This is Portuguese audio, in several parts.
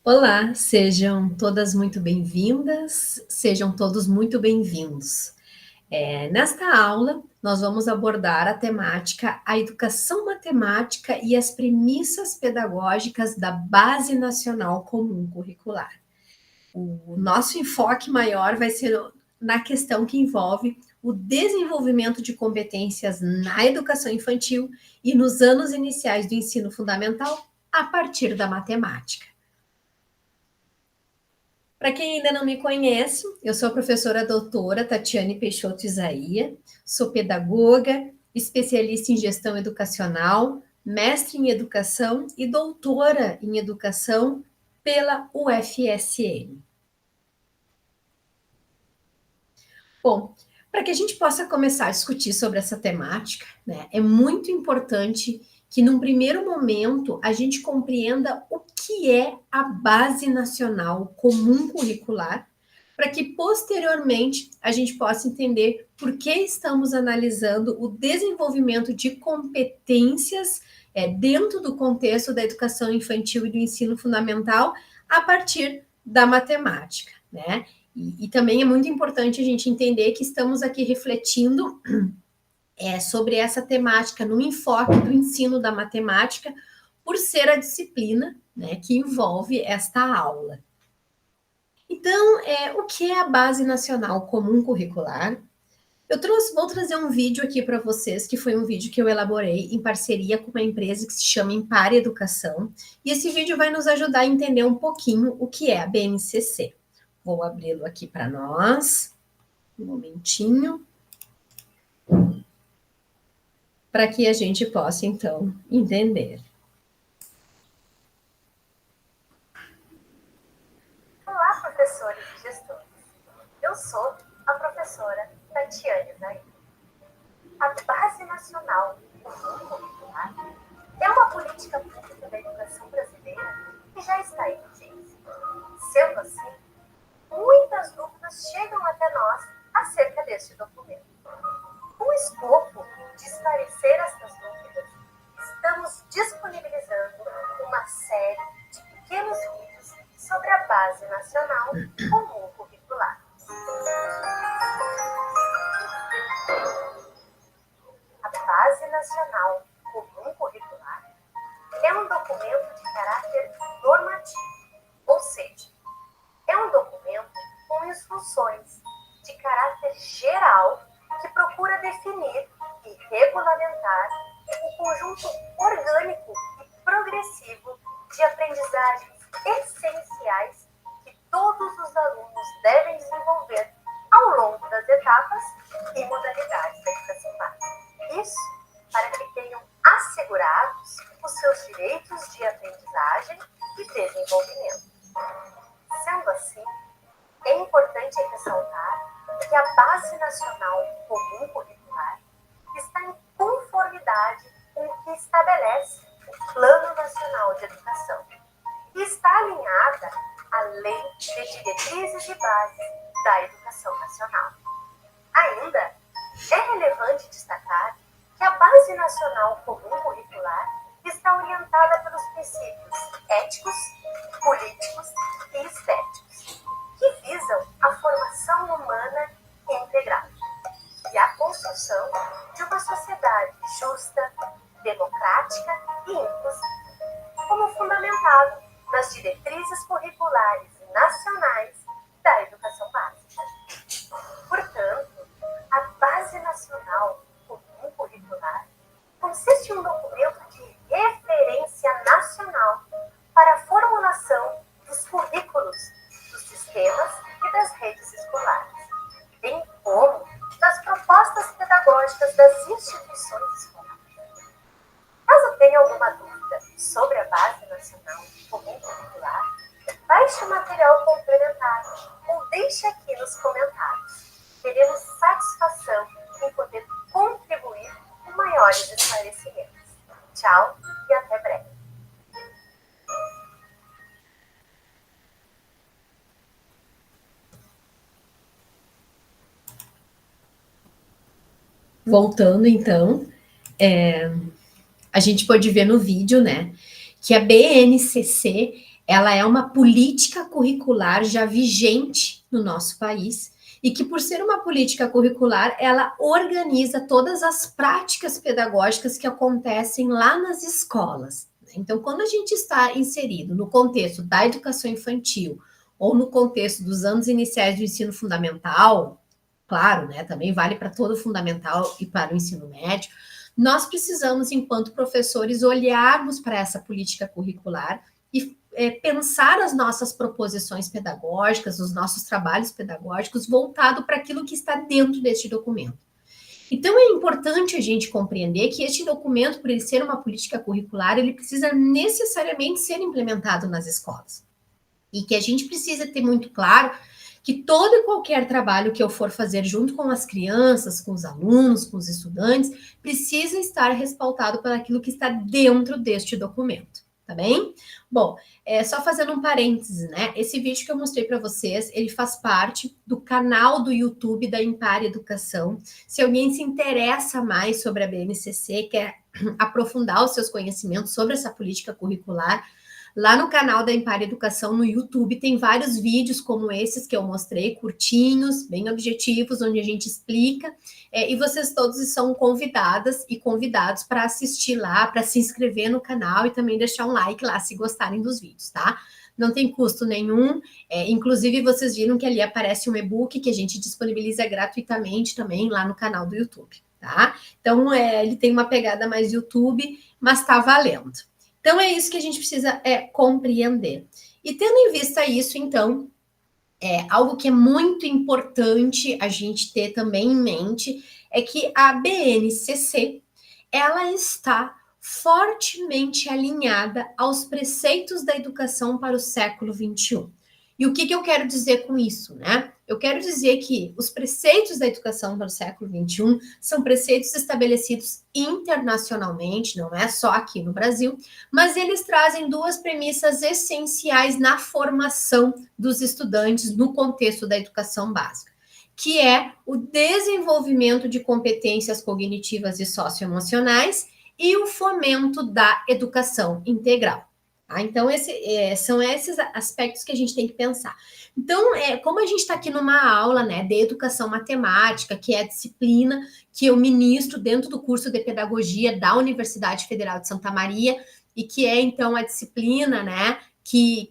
Olá, sejam todas muito bem-vindas, sejam todos muito bem-vindos. Nesta aula, nós vamos abordar a temática A Educação Matemática e as Premissas Pedagógicas da Base Nacional Comum Curricular. O nosso enfoque maior vai ser na questão que envolve o desenvolvimento de competências na educação infantil e nos anos iniciais do ensino fundamental a partir da matemática. Para quem ainda não me conhece, eu sou a professora doutora Tatiane Peixoto Isaia, sou pedagoga, especialista em gestão educacional, mestre em educação e doutora em educação pela UFSM. Bom, para que a gente possa começar a discutir sobre essa temática, né, é muito importante que, num primeiro momento, a gente compreenda o que é a Base Nacional Comum Curricular, para que, posteriormente, a gente possa entender por que estamos analisando o desenvolvimento de competências dentro do contexto da educação infantil e do ensino fundamental a partir da matemática, né? E também é muito importante a gente entender que estamos aqui refletindo sobre essa temática no enfoque do ensino da matemática, por ser a disciplina, né, que envolve esta aula. Então, o que é a Base Nacional Comum Curricular? Vou trazer um vídeo aqui para vocês, que foi um vídeo que eu elaborei em parceria com uma empresa que se chama Impar Educação, e esse vídeo vai nos ajudar a entender um pouquinho o que é a BNCC. Vou abri-lo aqui para nós, um momentinho, para que a gente possa, então, entender. Olá, professores e gestores. Eu sou a professora Tatiane Isaia. A Base Nacional Comum Curricular é uma política pública da educação brasileira que já está em vigência. Sendo assim, muitas dúvidas chegam até nós acerca deste documento. Com o escopo de esclarecer estas dúvidas, estamos disponibilizando uma série de pequenos vídeos sobre a Base Nacional Comum Curricular. A Base Nacional Comum Curricular é um documento de caráter normativo, ou seja, é um documento com instruções de caráter geral que procura definir e regulamentar o conjunto orgânico e progressivo de aprendizagens essenciais que todos os alunos devem desenvolver ao longo das etapas e modalidades da educação básica. Isso para que tenham assegurados os seus direitos de aprendizagem e desenvolvimento. Sendo assim, é importante ressaltar que a Base Nacional Comum Curricular está em conformidade com o que estabelece o Plano Nacional de Educação e está alinhada à Lei de Diretrizes e Bases da Educação Nacional. Ainda é relevante destacar que a Base Nacional Comum Curricular está orientada pelos princípios éticos, políticos e estéticos, que visam a formação humana integral e a construção de uma sociedade justa, democrática e inclusiva, como fundamentado nas diretrizes curriculares nacionais da educação básica. Portanto, a Base Nacional Comum Curricular consiste em um documento de referência nacional para a formulação dos currículos dos sistemas e das redes escolares, bem como das propostas pedagógicas das instituições escolares. Caso tenha alguma dúvida sobre a Base Nacional Comum Curricular, baixe o material complementar ou deixe aqui nos comentários. Teremos satisfação em poder contribuir com maiores esclarecimentos. Tchau e até breve. Voltando, então, a gente pode ver no vídeo, né, que a BNCC Ela é uma política curricular já vigente no nosso país e que, por ser uma política curricular, ela organiza todas as práticas pedagógicas que acontecem lá nas escolas. Então, quando a gente está inserido no contexto da educação infantil ou no contexto dos anos iniciais do ensino fundamental, claro, né, também vale para todo o fundamental e para o ensino médio, nós precisamos, enquanto professores, olharmos para essa política curricular e pensar as nossas proposições pedagógicas, os nossos trabalhos pedagógicos voltado para aquilo que está dentro deste documento. Então, é importante a gente compreender que este documento, por ele ser uma política curricular, ele precisa necessariamente ser implementado nas escolas. E que a gente precisa ter muito claro que todo e qualquer trabalho que eu for fazer junto com as crianças, com os alunos, com os estudantes, precisa estar respaldado por aquilo que está dentro deste documento, tá bem? Bom, só fazendo um parênteses, né? Esse vídeo que eu mostrei para vocês, ele faz parte do canal do YouTube da Impar Educação. Se alguém se interessa mais sobre a BNCC, quer aprofundar os seus conhecimentos sobre essa política curricular, lá no canal da Impar Educação no YouTube tem vários vídeos como esses que eu mostrei, curtinhos, bem objetivos, onde a gente explica, e vocês todos são convidadas e convidados para assistir lá, para se inscrever no canal e também deixar um like lá se gostarem dos vídeos, tá? Não tem custo nenhum, inclusive vocês viram que ali aparece um e-book que a gente disponibiliza gratuitamente também lá no canal do YouTube, tá? Então, ele tem uma pegada mais YouTube, mas tá valendo. Então, é isso que a gente precisa compreender. E tendo em vista isso, então, algo que é muito importante a gente ter também em mente é que a BNCC, ela está fortemente alinhada aos preceitos da educação para o século XXI. E o que eu quero dizer com isso, né? Eu quero dizer que os preceitos da educação para o século XXI são preceitos estabelecidos internacionalmente, não é só aqui no Brasil, mas eles trazem duas premissas essenciais na formação dos estudantes no contexto da educação básica, que é o desenvolvimento de competências cognitivas e socioemocionais e o fomento da educação integral. Tá? Então, são esses aspectos que a gente tem que pensar. Então, como a gente está aqui numa aula, né, de educação matemática, que é a disciplina que eu ministro dentro do curso de pedagogia da Universidade Federal de Santa Maria, e que é, então, a disciplina, né, que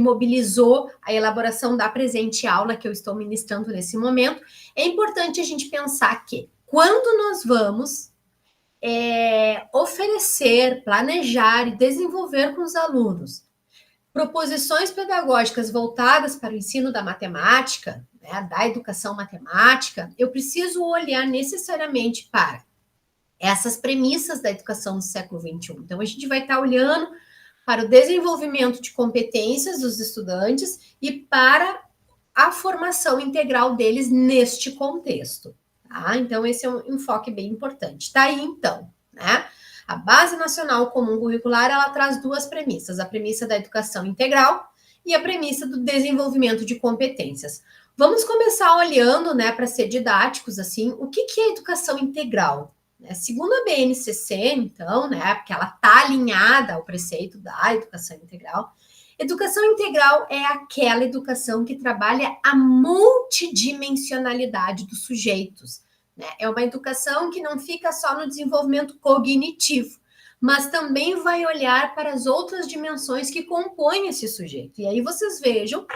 mobilizou a elaboração da presente aula que eu estou ministrando nesse momento, é importante a gente pensar que quando nós vamos oferecer, planejar e desenvolver com os alunos proposições pedagógicas voltadas para o ensino da matemática, né, da educação matemática, eu preciso olhar necessariamente para essas premissas da educação do século XXI. Então, a gente vai estar olhando para o desenvolvimento de competências dos estudantes e para a formação integral deles neste contexto. Tá? Então, esse é um enfoque bem importante. Tá aí, então, né? A Base Nacional Comum Curricular, ela traz duas premissas, a premissa da educação integral e a premissa do desenvolvimento de competências. Vamos começar olhando, né, para ser didáticos, assim, o que é educação integral? Segundo a BNCC, então, né, porque ela está alinhada ao preceito da educação integral, educação integral é aquela educação que trabalha a multidimensionalidade dos sujeitos. Né? É uma educação que não fica só no desenvolvimento cognitivo, mas também vai olhar para as outras dimensões que compõem esse sujeito. E aí vocês vejam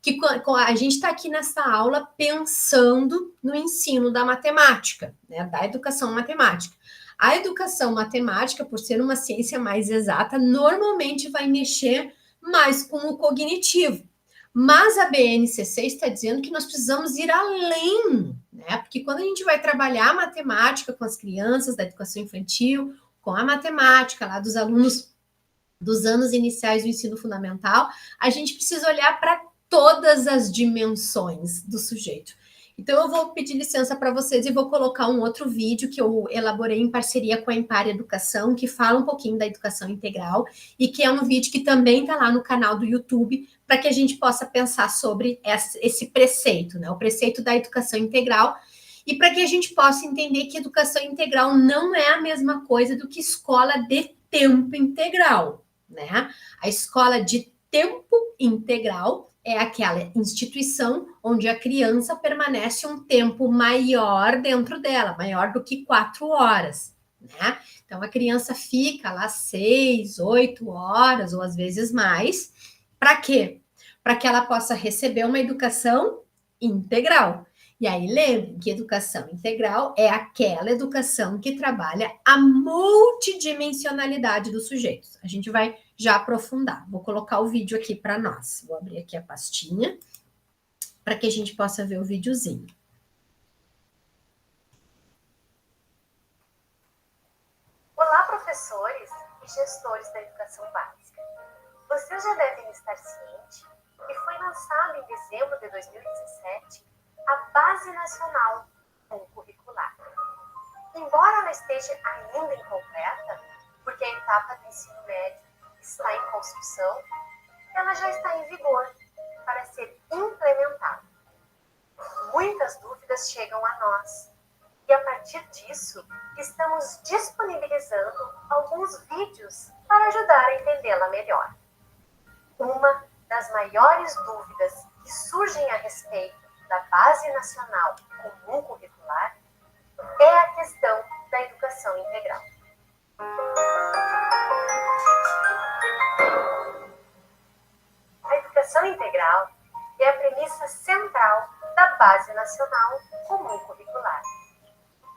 que a gente está aqui nessa aula pensando no ensino da matemática, né? Da educação matemática. A educação matemática, por ser uma ciência mais exata, normalmente vai mexer mais com o cognitivo. Mas a BNCC está dizendo que nós precisamos ir além, né? Porque quando a gente vai trabalhar a matemática com as crianças da educação infantil, com a matemática lá dos alunos dos anos iniciais do ensino fundamental, a gente precisa olhar para todas as dimensões do sujeito. Então, eu vou pedir licença para vocês e vou colocar um outro vídeo que eu elaborei em parceria com a Impar Educação, que fala um pouquinho da educação integral e que é um vídeo que também está lá no canal do YouTube, para que a gente possa pensar sobre esse preceito, né? O preceito da educação integral, e para que a gente possa entender que educação integral não é a mesma coisa do que escola de tempo integral. né? A escola de tempo integral é aquela instituição onde a criança permanece um tempo maior dentro dela, maior do que 4 horas, né? Então, a criança fica lá 6, 8 horas, ou às vezes mais. Para quê? Para que ela possa receber uma educação integral. E aí, lembre que educação integral é aquela educação que trabalha a multidimensionalidade dos sujeitos. A gente vai já aprofundar. Vou colocar o vídeo aqui para nós. Vou abrir aqui a pastinha para que a gente possa ver o videozinho. Olá, professores e gestores da educação básica. Vocês já devem estar cientes que foi lançado em dezembro de 2017 a Base Nacional Comum Curricular. Embora ela esteja ainda incompleta, porque a etapa do ensino médio está em construção, ela já está em vigor para ser implementada. Muitas dúvidas chegam a nós e, a partir disso, estamos disponibilizando alguns vídeos para ajudar a entendê-la melhor. Uma das maiores dúvidas que surgem a respeito da Base Nacional Comum Curricular é a questão da educação integral. A educação integral é a premissa central da Base Nacional Comum Curricular.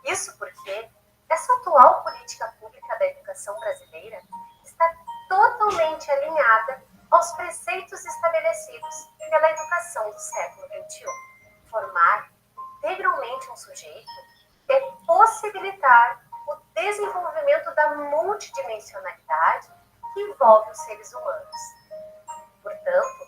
Isso porque essa atual política pública da educação brasileira está totalmente alinhada aos preceitos estabelecidos pela educação do século XXI. Formar integralmente um sujeito é possibilitar o desenvolvimento da multidimensionalidade que envolve os seres humanos. Portanto,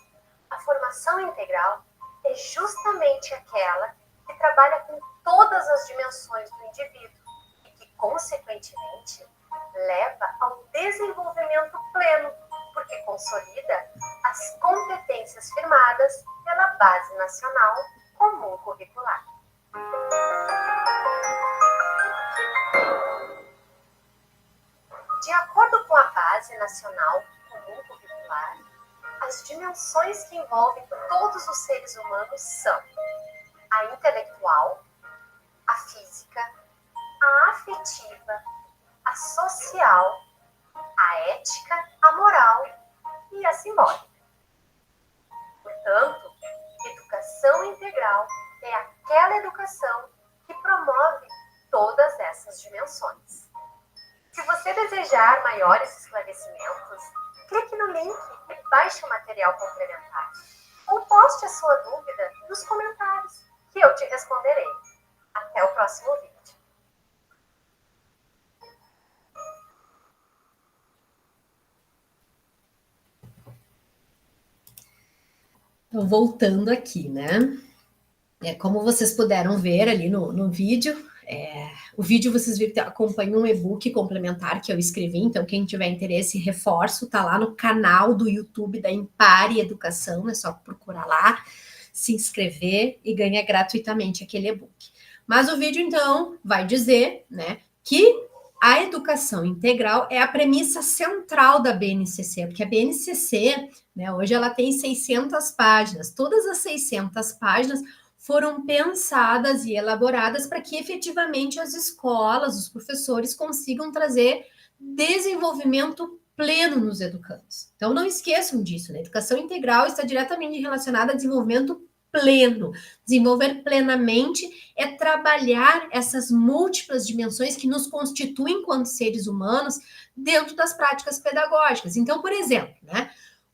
a formação integral é justamente aquela que trabalha com todas as dimensões do indivíduo e que, consequentemente, leva ao desenvolvimento pleno, porque consolida as competências firmadas pela Base Nacional Comum Curricular. De acordo com a Base Nacional Comum Curricular, as dimensões que envolvem todos os seres humanos são a intelectual, a física, a afetiva, a social, a ética, a moral e a simbólica. Portanto, educação integral é aquela educação que promove todas essas dimensões. Se você desejar maiores esclarecimentos, clique no link e baixe o material complementar. Ou poste a sua dúvida nos comentários, que eu te responderei. Até o próximo vídeo. Então, voltando aqui, né? Como vocês puderam ver ali no vídeo, o vídeo vocês viram que acompanha um e-book complementar que eu escrevi, então quem tiver interesse, reforço, tá lá no canal do YouTube da Impare Educação, é só procurar lá, se inscrever e ganha gratuitamente aquele e-book. Mas o vídeo, então, vai dizer, né, que a educação integral é a premissa central da BNCC, porque a BNCC, né, hoje ela tem 600 páginas, todas as 600 páginas foram pensadas e elaboradas para que efetivamente as escolas, os professores consigam trazer desenvolvimento pleno nos educandos. Então não esqueçam disso, né? A educação integral está diretamente relacionada a desenvolvimento pleno. Desenvolver plenamente é trabalhar essas múltiplas dimensões que nos constituem enquanto seres humanos dentro das práticas pedagógicas. Então, por exemplo, né?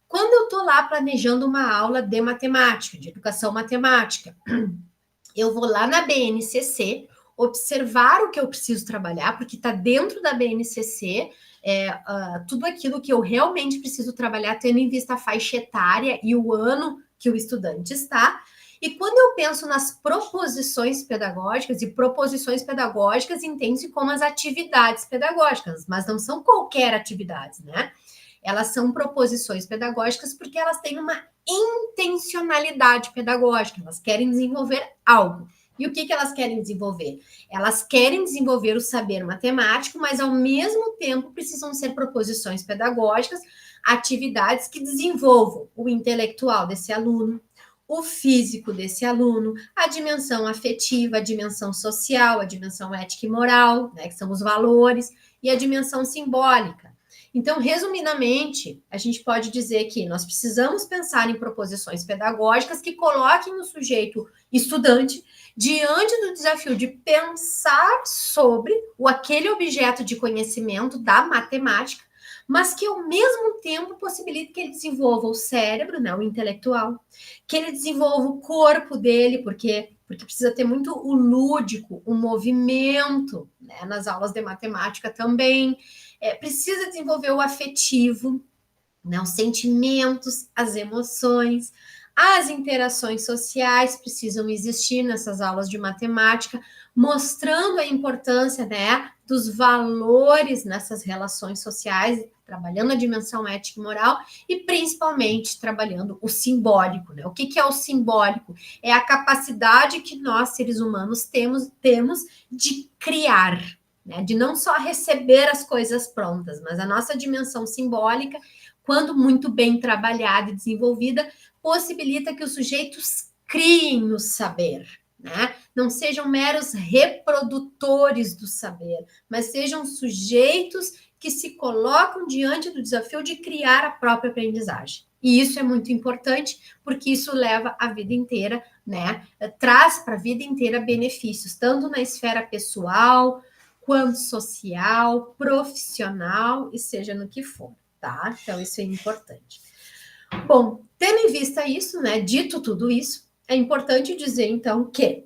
Quando eu estou lá planejando uma aula de matemática, de educação matemática, eu vou lá na BNCC, observar o que eu preciso trabalhar, porque está dentro da BNCC tudo aquilo que eu realmente preciso trabalhar, tendo em vista a faixa etária e o ano que o estudante está. E quando eu penso nas proposições pedagógicas, e proposições pedagógicas entende-se como as atividades pedagógicas, mas não são qualquer atividades, né? Elas são proposições pedagógicas porque elas têm uma intencionalidade pedagógica, elas querem desenvolver algo. E o que elas querem desenvolver? Elas querem desenvolver o saber matemático, mas ao mesmo tempo precisam ser proposições pedagógicas atividades que desenvolvam o intelectual desse aluno, o físico desse aluno, a dimensão afetiva, a dimensão social, a dimensão ética e moral, né, que são os valores, e a dimensão simbólica. Então, resumidamente, a gente pode dizer que nós precisamos pensar em proposições pedagógicas que coloquem o sujeito estudante diante do desafio de pensar sobre aquele objeto de conhecimento da matemática, mas que ao mesmo tempo possibilite que ele desenvolva o cérebro, né, o intelectual, que ele desenvolva o corpo dele, porque precisa ter muito o lúdico, o movimento, né, nas aulas de matemática também, precisa desenvolver o afetivo, né, os sentimentos, as emoções, as interações sociais precisam existir nessas aulas de matemática, mostrando a importância, né, dos valores nessas relações sociais, trabalhando a dimensão ética e moral e principalmente trabalhando o simbólico, né? O que é o simbólico? É a capacidade que nós, seres humanos, temos de criar, né? De não só receber as coisas prontas, mas a nossa dimensão simbólica, quando muito bem trabalhada e desenvolvida, possibilita que os sujeitos criem o saber, né? Não sejam meros reprodutores do saber, mas sejam sujeitos que se colocam diante do desafio de criar a própria aprendizagem. E isso é muito importante, porque isso leva a vida inteira, né? Traz para a vida inteira benefícios, tanto na esfera pessoal, quanto social, profissional, e seja no que for, tá? Então, isso é importante. Bom, tendo em vista isso, né, dito tudo isso, é importante dizer, então, que,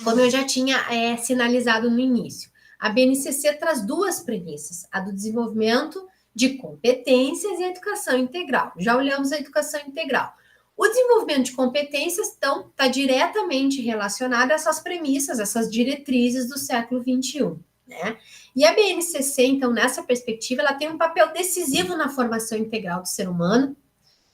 como eu já tinha sinalizado no início, a BNCC traz duas premissas, a do desenvolvimento de competências e a educação integral. Já olhamos a educação integral. O desenvolvimento de competências, então, está diretamente relacionado a essas premissas, essas diretrizes do século XXI, né? E a BNCC, então, nessa perspectiva, ela tem um papel decisivo na formação integral do ser humano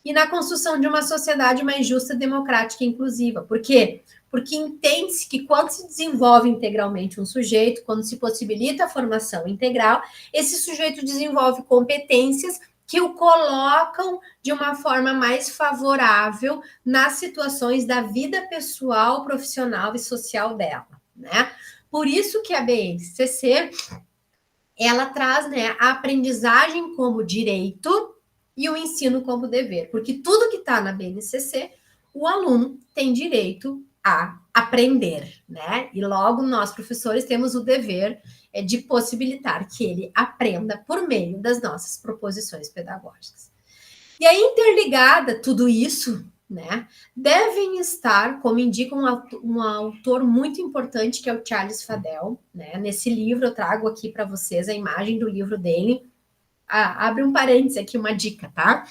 e na construção de uma sociedade mais justa, democrática e inclusiva. Por quê? Porque entende-se que quando se desenvolve integralmente um sujeito, quando se possibilita a formação integral, esse sujeito desenvolve competências que o colocam de uma forma mais favorável nas situações da vida pessoal, profissional e social dela, né? Por isso que a BNCC, ela traz, né, a aprendizagem como direito e o ensino como dever, porque tudo que está na BNCC, o aluno tem direito a aprender, né? E logo nós, professores, temos o dever de possibilitar que ele aprenda por meio das nossas proposições pedagógicas. E aí, interligada tudo isso, né, devem estar, como indica um autor muito importante, que é o Charles Fadell, né? Nesse livro, eu trago aqui para vocês a imagem do livro dele. Abre um parênteses aqui, uma dica, tá?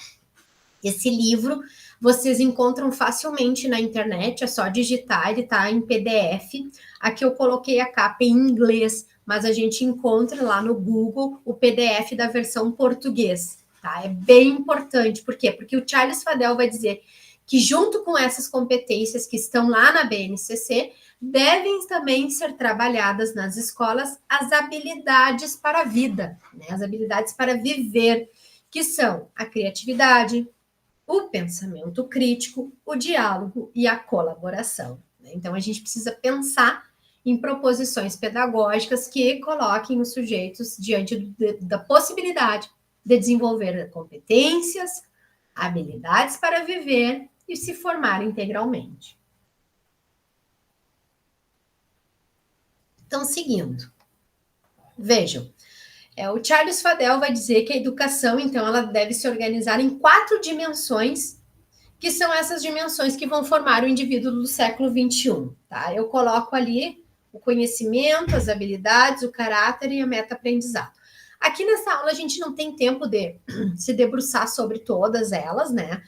Esse livro vocês encontram facilmente na internet, é só digitar, ele tá em PDF. Aqui eu coloquei a capa em inglês, mas a gente encontra lá no Google o PDF da versão português, tá? É bem importante, por quê? Porque o Charles Fadell vai dizer que junto com essas competências que estão lá na BNCC, devem também ser trabalhadas nas escolas as habilidades para a vida, né? As habilidades para viver, que são a criatividade, o pensamento crítico, o diálogo e a colaboração. Então, a gente precisa pensar em proposições pedagógicas que coloquem os sujeitos diante da possibilidade de desenvolver competências, habilidades para viver e se formar integralmente. Então, seguindo. Vejam, o Charles Fadell vai dizer que a educação, então, ela deve se organizar em 4 dimensões, que são essas dimensões que vão formar o indivíduo do século XXI, tá? Eu coloco ali o conhecimento, as habilidades, o caráter e a meta-aprendizado. Aqui nessa aula a gente não tem tempo de se debruçar sobre todas elas, né?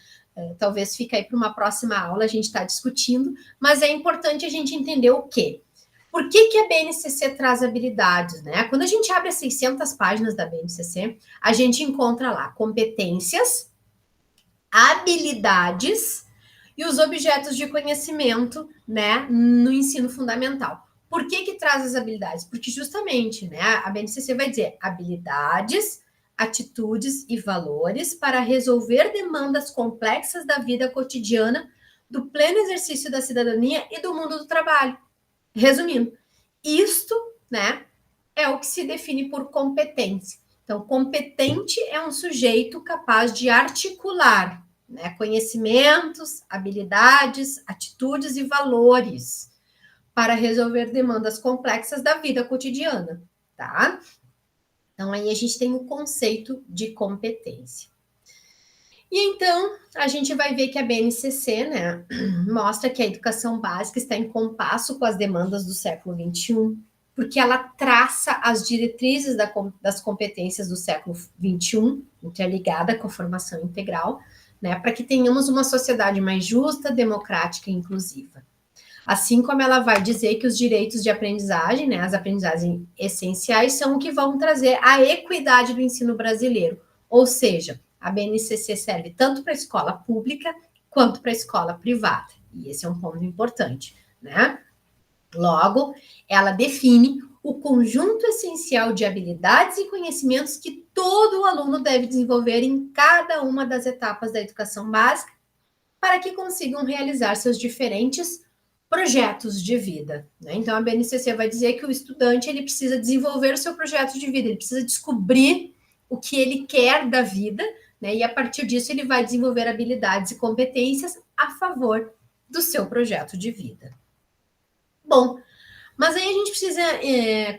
Talvez fique aí para uma próxima aula a gente está discutindo, mas é importante a gente entender o quê? Por que a BNCC traz habilidades, né? Quando a gente abre as 600 páginas da BNCC, a gente encontra lá competências, habilidades e os objetos de conhecimento, né, no ensino fundamental. Por que traz as habilidades? Porque justamente, né, a BNCC vai dizer habilidades atitudes e valores para resolver demandas complexas da vida cotidiana, do pleno exercício da cidadania e do mundo do trabalho. Resumindo, isto, né, é o que se define por competência. Então, competente é um sujeito capaz de articular, né, conhecimentos, habilidades, atitudes e valores para resolver demandas complexas da vida cotidiana, tá? Então, aí a gente tem o conceito de competência. E então, a gente vai ver que a BNCC, né, mostra que a educação básica está em compasso com as demandas do século XXI, porque ela traça as diretrizes das competências do século XXI, interligada com a formação integral, né, para que tenhamos uma sociedade mais justa, democrática e inclusiva. Assim como ela vai dizer que os direitos de aprendizagem, né, as aprendizagens essenciais, são o que vão trazer a equidade do ensino brasileiro. Ou seja, a BNCC serve tanto para a escola pública quanto para a escola privada. E esse é um ponto importante, né? Logo, ela define o conjunto essencial de habilidades e conhecimentos que todo aluno deve desenvolver em cada uma das etapas da educação básica para que consigam realizar seus diferentes projetos de vida. Né? Então, a BNCC vai dizer que o estudante ele precisa desenvolver o seu projeto de vida, ele precisa descobrir o que ele quer da vida, né? E a partir disso ele vai desenvolver habilidades e competências a favor do seu projeto de vida. Bom, mas aí a gente precisa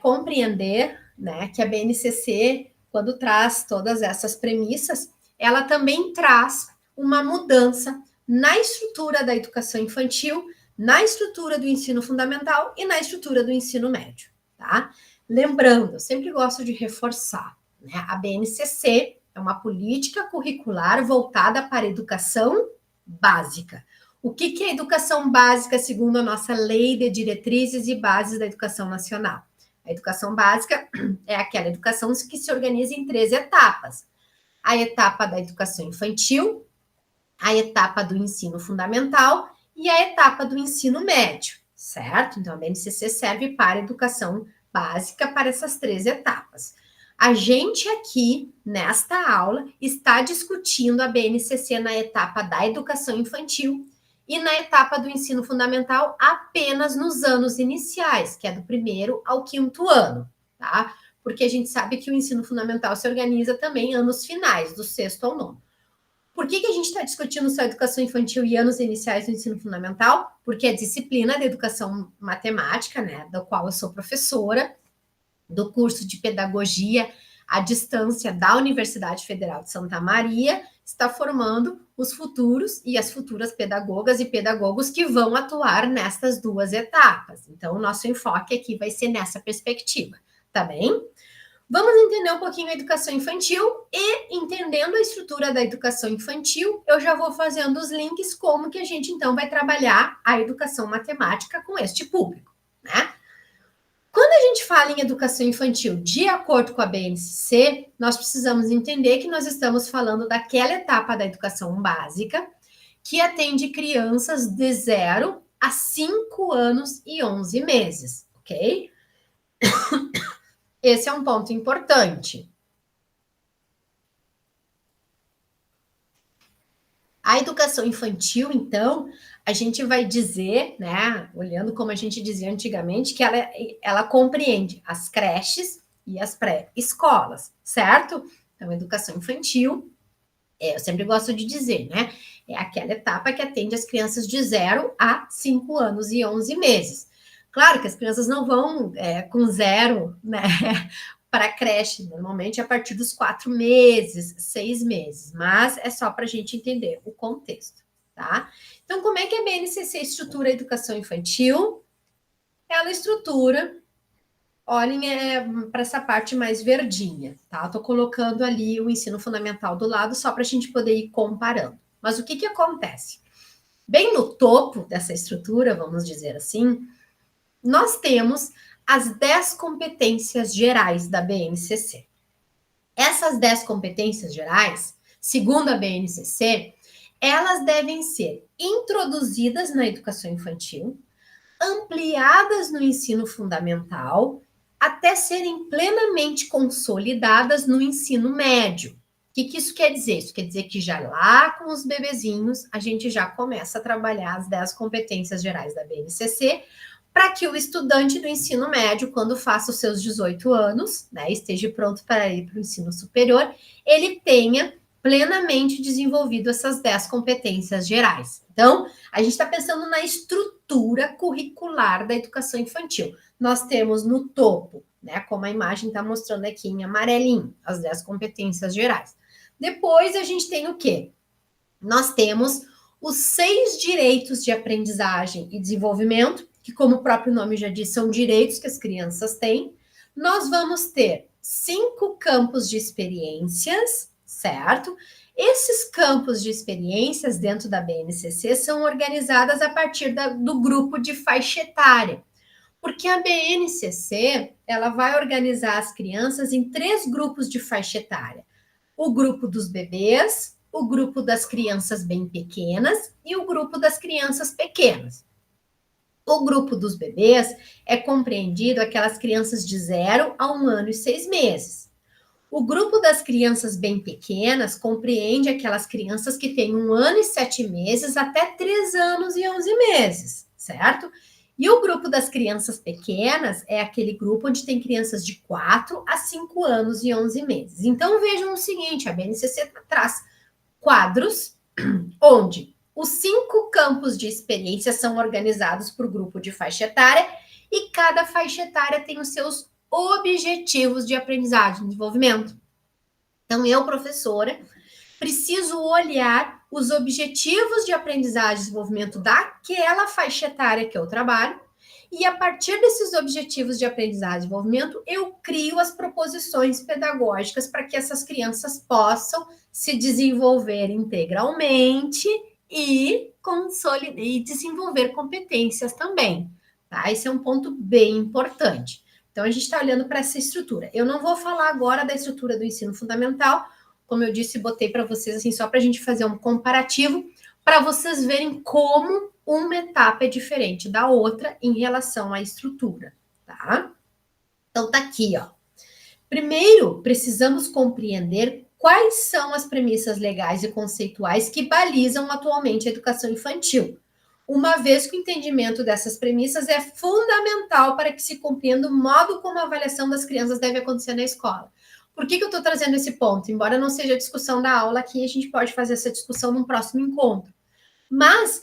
compreender, né, que a BNCC, quando traz todas essas premissas, ela também traz uma mudança na estrutura da educação infantil, na estrutura do ensino fundamental e na estrutura do ensino médio, tá? Lembrando, eu sempre gosto de reforçar, né? A BNCC é uma política curricular voltada para a educação básica. O que é educação básica segundo a nossa lei de diretrizes e bases da educação nacional? A educação básica é aquela educação que se organiza em 3 etapas. A etapa da educação infantil, a etapa do ensino fundamental e a etapa do ensino médio, certo? Então, a BNCC serve para a educação básica para essas 3 etapas. A gente aqui, nesta aula, está discutindo a BNCC na etapa da educação infantil e na etapa do ensino fundamental apenas nos anos iniciais, que é do 1º ao 5º ano, tá? Porque a gente sabe que o ensino fundamental se organiza também em anos finais, do 6º ao 9º. Por que a gente está discutindo só educação infantil e anos iniciais do ensino fundamental? Porque a disciplina de educação matemática, né, da qual eu sou professora, do curso de pedagogia à distância da Universidade Federal de Santa Maria, está formando os futuros e as futuras pedagogas e pedagogos que vão atuar nestas 2 etapas. Então, o nosso enfoque aqui vai ser nessa perspectiva, tá bem? Vamos entender um pouquinho a educação infantil e, entendendo a estrutura da educação infantil, eu já vou fazendo os links como que a gente, então, vai trabalhar a educação matemática com este público, né? Quando a gente fala em educação infantil, de acordo com a BNCC, nós precisamos entender que nós estamos falando daquela etapa da educação básica que atende crianças de 0 a 5 anos e 11 meses, ok? Esse é um ponto importante. A educação infantil, então, a gente vai dizer, né, olhando como a gente dizia antigamente, que ela compreende as creches e as pré-escolas, certo? Então, educação infantil, eu sempre gosto de dizer, né, é aquela etapa que atende as crianças de 0 a 5 anos e 11 meses. Claro que as crianças não vão com 0, né, para a creche, normalmente a partir dos 4 meses, 6 meses, mas é só para a gente entender o contexto, tá? Então, como é que a BNCC estrutura a educação infantil? Ela estrutura, olhem para essa parte mais verdinha, tá? Estou colocando ali o ensino fundamental do lado só para a gente poder ir comparando. Mas o que acontece? Bem no topo dessa estrutura, vamos dizer assim, nós temos as 10 competências gerais da BNCC. Essas 10 competências gerais, segundo a BNCC, elas devem ser introduzidas na educação infantil, ampliadas no ensino fundamental até serem plenamente consolidadas no ensino médio. O que isso quer dizer? Isso quer dizer que já lá com os bebezinhos, a gente já começa a trabalhar as 10 competências gerais da BNCC, para que o estudante do ensino médio, quando faça os seus 18 anos, né, esteja pronto para ir para o ensino superior, ele tenha plenamente desenvolvido essas 10 competências gerais. Então, a gente está pensando na estrutura curricular da educação infantil. Nós temos no topo, né, como a imagem está mostrando aqui em amarelinho, as 10 competências gerais. Depois a gente tem o quê? Nós temos os 6 direitos de aprendizagem e desenvolvimento, que, como o próprio nome já diz, são direitos que as crianças têm. Nós vamos ter 5 campos de experiências, certo? Esses campos de experiências dentro da BNCC são organizadas a partir do grupo de faixa etária, porque a BNCC ela vai organizar as crianças em 3 grupos de faixa etária: o grupo dos bebês, o grupo das crianças bem pequenas e o grupo das crianças pequenas. O grupo dos bebês é compreendido aquelas crianças de 0 a 1 ano e 6 meses. O grupo das crianças bem pequenas compreende aquelas crianças que têm 1 ano e 7 meses até 3 anos e 11 meses, certo? E o grupo das crianças pequenas é aquele grupo onde tem crianças de 4 a 5 anos e 11 meses. Então, vejam o seguinte, a BNCC traz quadros onde os 5 campos de experiência são organizados por grupo de faixa etária e cada faixa etária tem os seus objetivos de aprendizagem e desenvolvimento. Então, eu, professora, preciso olhar os objetivos de aprendizagem e desenvolvimento daquela faixa etária que eu trabalho, e a partir desses objetivos de aprendizagem e desenvolvimento, eu crio as proposições pedagógicas para que essas crianças possam se desenvolver integralmente e desenvolver competências também. Tá? Esse é um ponto bem importante. Então, a gente está olhando para essa estrutura. Eu não vou falar agora da estrutura do ensino fundamental, como eu disse, botei para vocês assim, só para a gente fazer um comparativo, para vocês verem como uma etapa é diferente da outra em relação à estrutura, tá? Então, tá aqui, ó. Primeiro, precisamos compreender quais são as premissas legais e conceituais que balizam atualmente a educação infantil, uma vez que o entendimento dessas premissas é fundamental para que se compreenda o modo como a avaliação das crianças deve acontecer na escola. Por que eu estou trazendo esse ponto? Embora não seja a discussão da aula aqui, a gente pode fazer essa discussão num próximo encontro. Mas,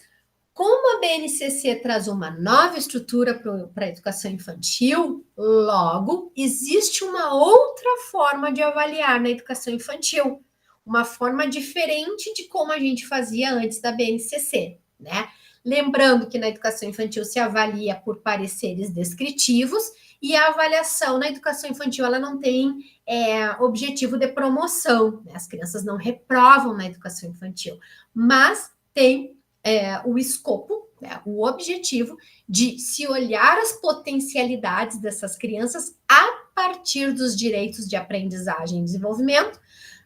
como a BNCC traz uma nova estrutura para a educação infantil, logo, existe uma outra forma de avaliar na educação infantil, uma forma diferente de como a gente fazia antes da BNCC, né? Lembrando que na educação infantil se avalia por pareceres descritivos e a avaliação na educação infantil ela não tem objetivo de promoção, né? As crianças não reprovam na educação infantil, mas tem o escopo, né, o objetivo de se olhar as potencialidades dessas crianças a partir dos direitos de aprendizagem e desenvolvimento,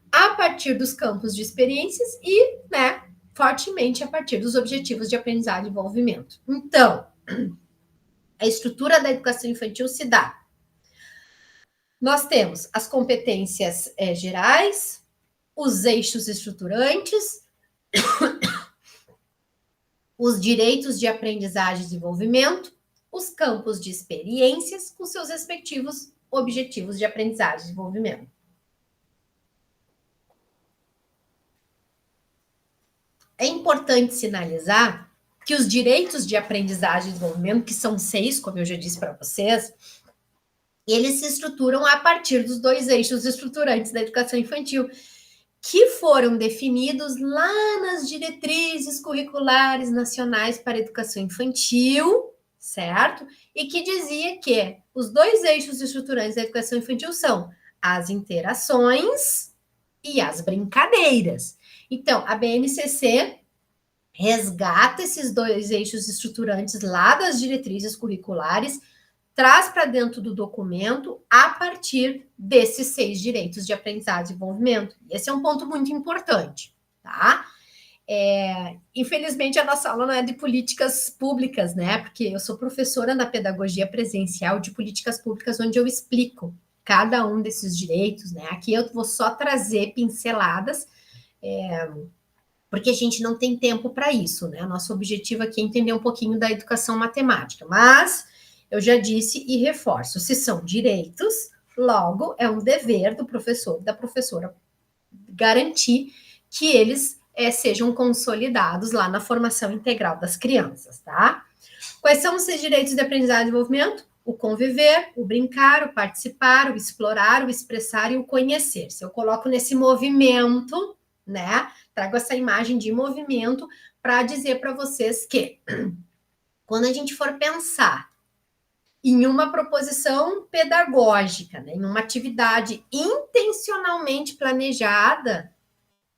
a partir dos campos de experiências e, né, fortemente a partir dos objetivos de aprendizagem e desenvolvimento. Então, a estrutura da educação infantil se dá. Nós temos as competências gerais, os eixos estruturantes, os direitos de aprendizagem e desenvolvimento, os campos de experiências com seus respectivos objetivos de aprendizagem e desenvolvimento. É importante sinalizar que os direitos de aprendizagem e desenvolvimento, que são 6, como eu já disse para vocês, eles se estruturam a partir dos 2 eixos estruturantes da educação infantil, que foram definidos lá nas diretrizes curriculares nacionais para a educação infantil, certo? E que dizia que os 2 eixos estruturantes da educação infantil são as interações e as brincadeiras. Então, a BNCC resgata esses 2 eixos estruturantes lá das diretrizes curriculares, traz para dentro do documento a partir desses 6 direitos de aprendizagem e desenvolvimento. Esse é um ponto muito importante, tá? Infelizmente, a nossa aula não é de políticas públicas, né? Porque eu sou professora na pedagogia presencial de políticas públicas, onde eu explico cada um desses direitos, né? Aqui eu vou só trazer pinceladas, porque a gente não tem tempo para isso, né? Nosso objetivo aqui é entender um pouquinho da educação matemática, mas eu já disse e reforço: se são direitos, logo é um dever do professor, da professora, garantir que eles sejam consolidados lá na formação integral das crianças, tá? Quais são os seus direitos de aprendizagem e desenvolvimento? O conviver, o brincar, o participar, o explorar, o expressar e o conhecer. Se eu coloco nesse movimento, né? Trago essa imagem de movimento para dizer para vocês que quando a gente for pensar em uma proposição pedagógica, né, em uma atividade intencionalmente planejada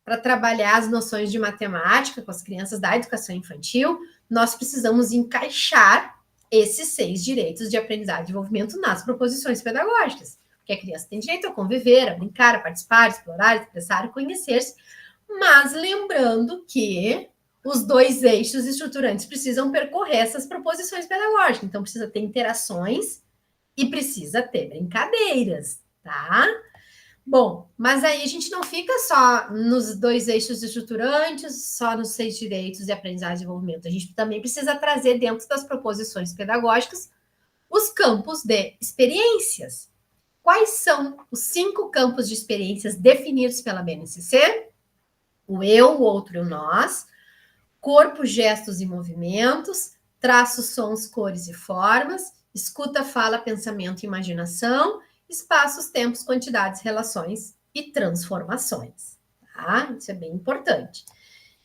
para trabalhar as noções de matemática com as crianças da educação infantil, nós precisamos encaixar esses 6 direitos de aprendizagem e desenvolvimento nas proposições pedagógicas. Porque a criança tem direito a conviver, a brincar, a participar, a explorar, a expressar, a conhecer-se, mas lembrando que os 2 eixos estruturantes precisam percorrer essas proposições pedagógicas. Então, precisa ter interações e precisa ter brincadeiras, tá? Bom, mas aí a gente não fica só nos 2 eixos estruturantes, só nos 6 direitos de aprendizagem e desenvolvimento. A gente também precisa trazer dentro das proposições pedagógicas os campos de experiências. Quais são os 5 campos de experiências definidos pela BNCC? O eu, o outro e o nós, corpo, gestos e movimentos, traços, sons, cores e formas, escuta, fala, pensamento e imaginação, espaços, tempos, quantidades, relações e transformações. Tá? Isso é bem importante.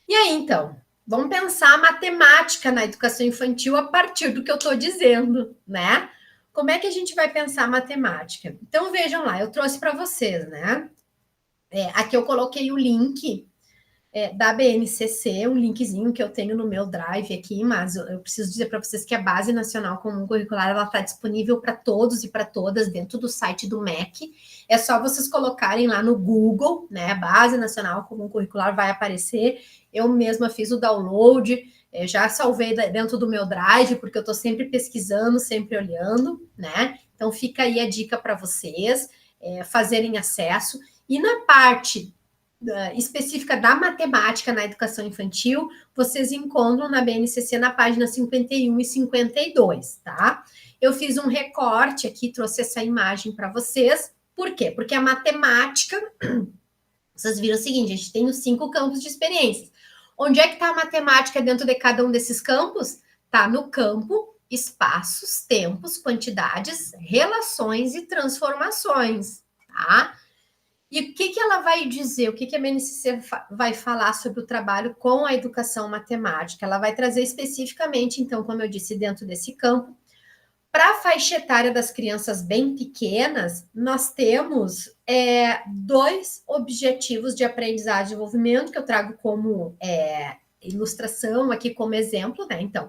E aí, então, vamos pensar a matemática na educação infantil a partir do que eu estou dizendo, né? Como é que a gente vai pensar a matemática? Então, vejam lá, eu trouxe para vocês, né? Aqui eu coloquei o link da BNCC, um linkzinho que eu tenho no meu drive aqui, mas eu preciso dizer para vocês que a Base Nacional Comum Curricular ela está disponível para todos e para todas dentro do site do MEC. É só vocês colocarem lá no Google, né? Base Nacional Comum Curricular vai aparecer. Eu mesma fiz o download, já salvei dentro do meu drive, porque eu estou sempre pesquisando, sempre olhando, né? Então fica aí a dica para vocês fazerem acesso. E na parte específica da matemática na educação infantil, vocês encontram na BNCC na página 51 e 52, tá? Eu fiz um recorte aqui, trouxe essa imagem para vocês. Por quê? Porque a matemática, vocês viram o seguinte, a gente tem os 5 campos de experiências. Onde é que está a matemática dentro de cada um desses campos? Está no campo espaços, tempos, quantidades, relações e transformações, tá? E o que ela vai dizer? O que a BNCC vai falar sobre o trabalho com a educação matemática? Ela vai trazer especificamente, então, como eu disse, dentro desse campo, para a faixa etária das crianças bem pequenas, nós temos 2 objetivos de aprendizagem e desenvolvimento, que eu trago como ilustração aqui, como exemplo, né? Então,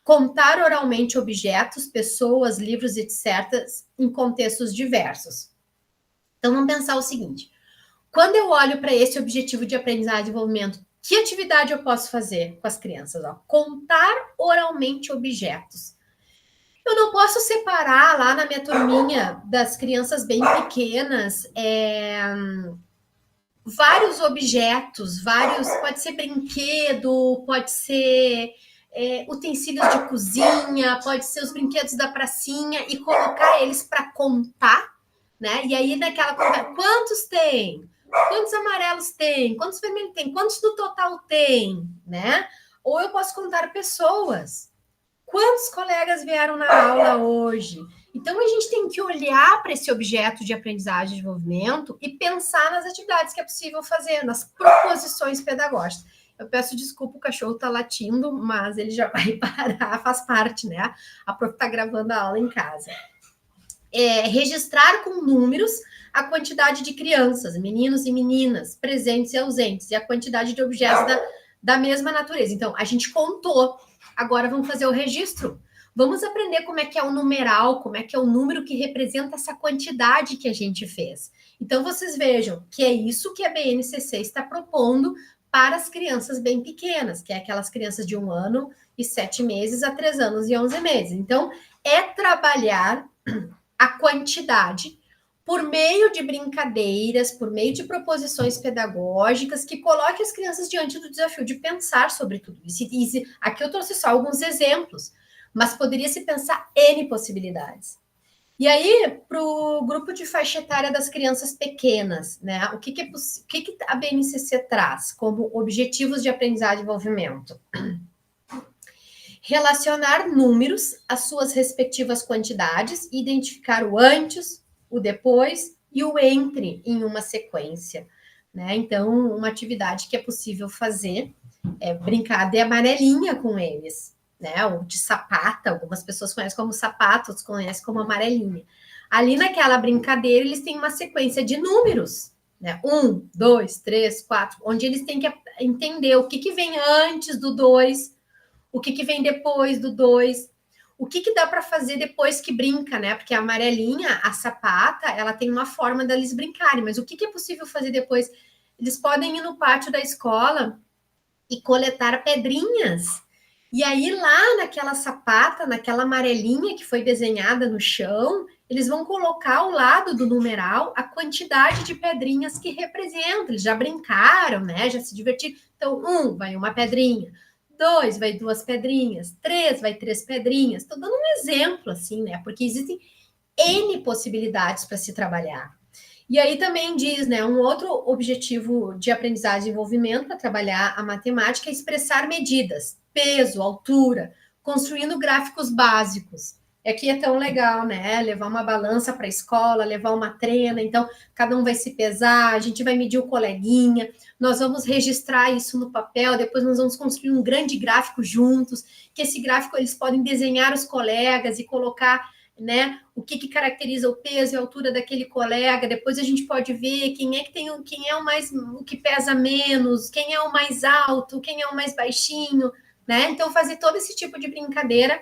contar oralmente objetos, pessoas, livros, etc., em contextos diversos. Então, vamos pensar o seguinte: quando eu olho para esse objetivo de aprendizagem e desenvolvimento, que atividade eu posso fazer com as crianças? Contar oralmente objetos. Eu não posso separar lá na minha turminha das crianças bem pequenas vários objetos, pode ser brinquedo, pode ser utensílios de cozinha, pode ser os brinquedos da pracinha e colocar eles para contar, né? E aí naquela conta, quantos tem? Quantos amarelos tem? Quantos vermelhos tem? Quantos no total tem, né? Ou eu posso contar pessoas. Quantos colegas vieram na aula hoje? Então, a gente tem que olhar para esse objeto de aprendizagem e desenvolvimento e pensar nas atividades que é possível fazer, nas proposições pedagógicas. Eu peço desculpa, o cachorro está latindo, mas ele já vai parar, faz parte, né? A prof está gravando a aula em casa. Registrar com números a quantidade de crianças, meninos e meninas, presentes e ausentes, e a quantidade de objetos da mesma natureza. Então, a gente contou. Agora vamos fazer o registro. Vamos aprender como é que é o numeral, como é que é o número que representa essa quantidade que a gente fez. Então, vocês vejam que é isso que a BNCC está propondo para as crianças bem pequenas, que é aquelas crianças de 1 ano e 7 meses a 3 anos e 11 meses. Então, é trabalhar a quantidade por meio de brincadeiras, por meio de proposições pedagógicas que coloquem as crianças diante do desafio de pensar sobre tudo isso. E aqui eu trouxe só alguns exemplos, mas poderia se pensar N possibilidades. E aí, para o grupo de faixa etária das crianças pequenas, né? O que a BNCC traz como objetivos de aprendizagem e desenvolvimento? Relacionar números às suas respectivas quantidades, identificar o antes, o depois e o entre em uma sequência. Né? Então, uma atividade que é possível fazer é brincar de amarelinha com eles, né? Ou de sapata, algumas pessoas conhecem como sapato, outros conhecem como amarelinha. Ali naquela brincadeira, eles têm uma sequência de números, né? 1, 2, 3, 4, onde eles têm que entender o que vem antes do 2, o que vem depois do 2, o que dá para fazer depois que brinca, né? Porque a amarelinha, a sapata, ela tem uma forma deles brincarem, mas o que é possível fazer depois? Eles podem ir no pátio da escola e coletar pedrinhas. E aí, lá naquela sapata, naquela amarelinha que foi desenhada no chão, eles vão colocar ao lado do numeral a quantidade de pedrinhas que representam. Eles já brincaram, né? Já se divertiram. Então, 1 vai uma pedrinha, 2 vai 2 pedrinhas, 3 vai 3 pedrinhas. Estou dando um exemplo, assim, né? Porque existem N possibilidades para se trabalhar. E aí também diz, né, um outro objetivo de aprendizagem e desenvolvimento para trabalhar a matemática é expressar medidas, peso, altura, construindo gráficos básicos. Aqui é tão legal, né? Levar uma balança para a escola, levar uma trena, então cada um vai se pesar, a gente vai medir o coleguinha, nós vamos registrar isso no papel, depois nós vamos construir um grande gráfico juntos, que esse gráfico eles podem desenhar os colegas e colocar, né, o que caracteriza o peso e a altura daquele colega. Depois a gente pode ver quem é o mais, o que pesa menos, quem é o mais alto, quem é o mais baixinho, né? Então fazer todo esse tipo de brincadeira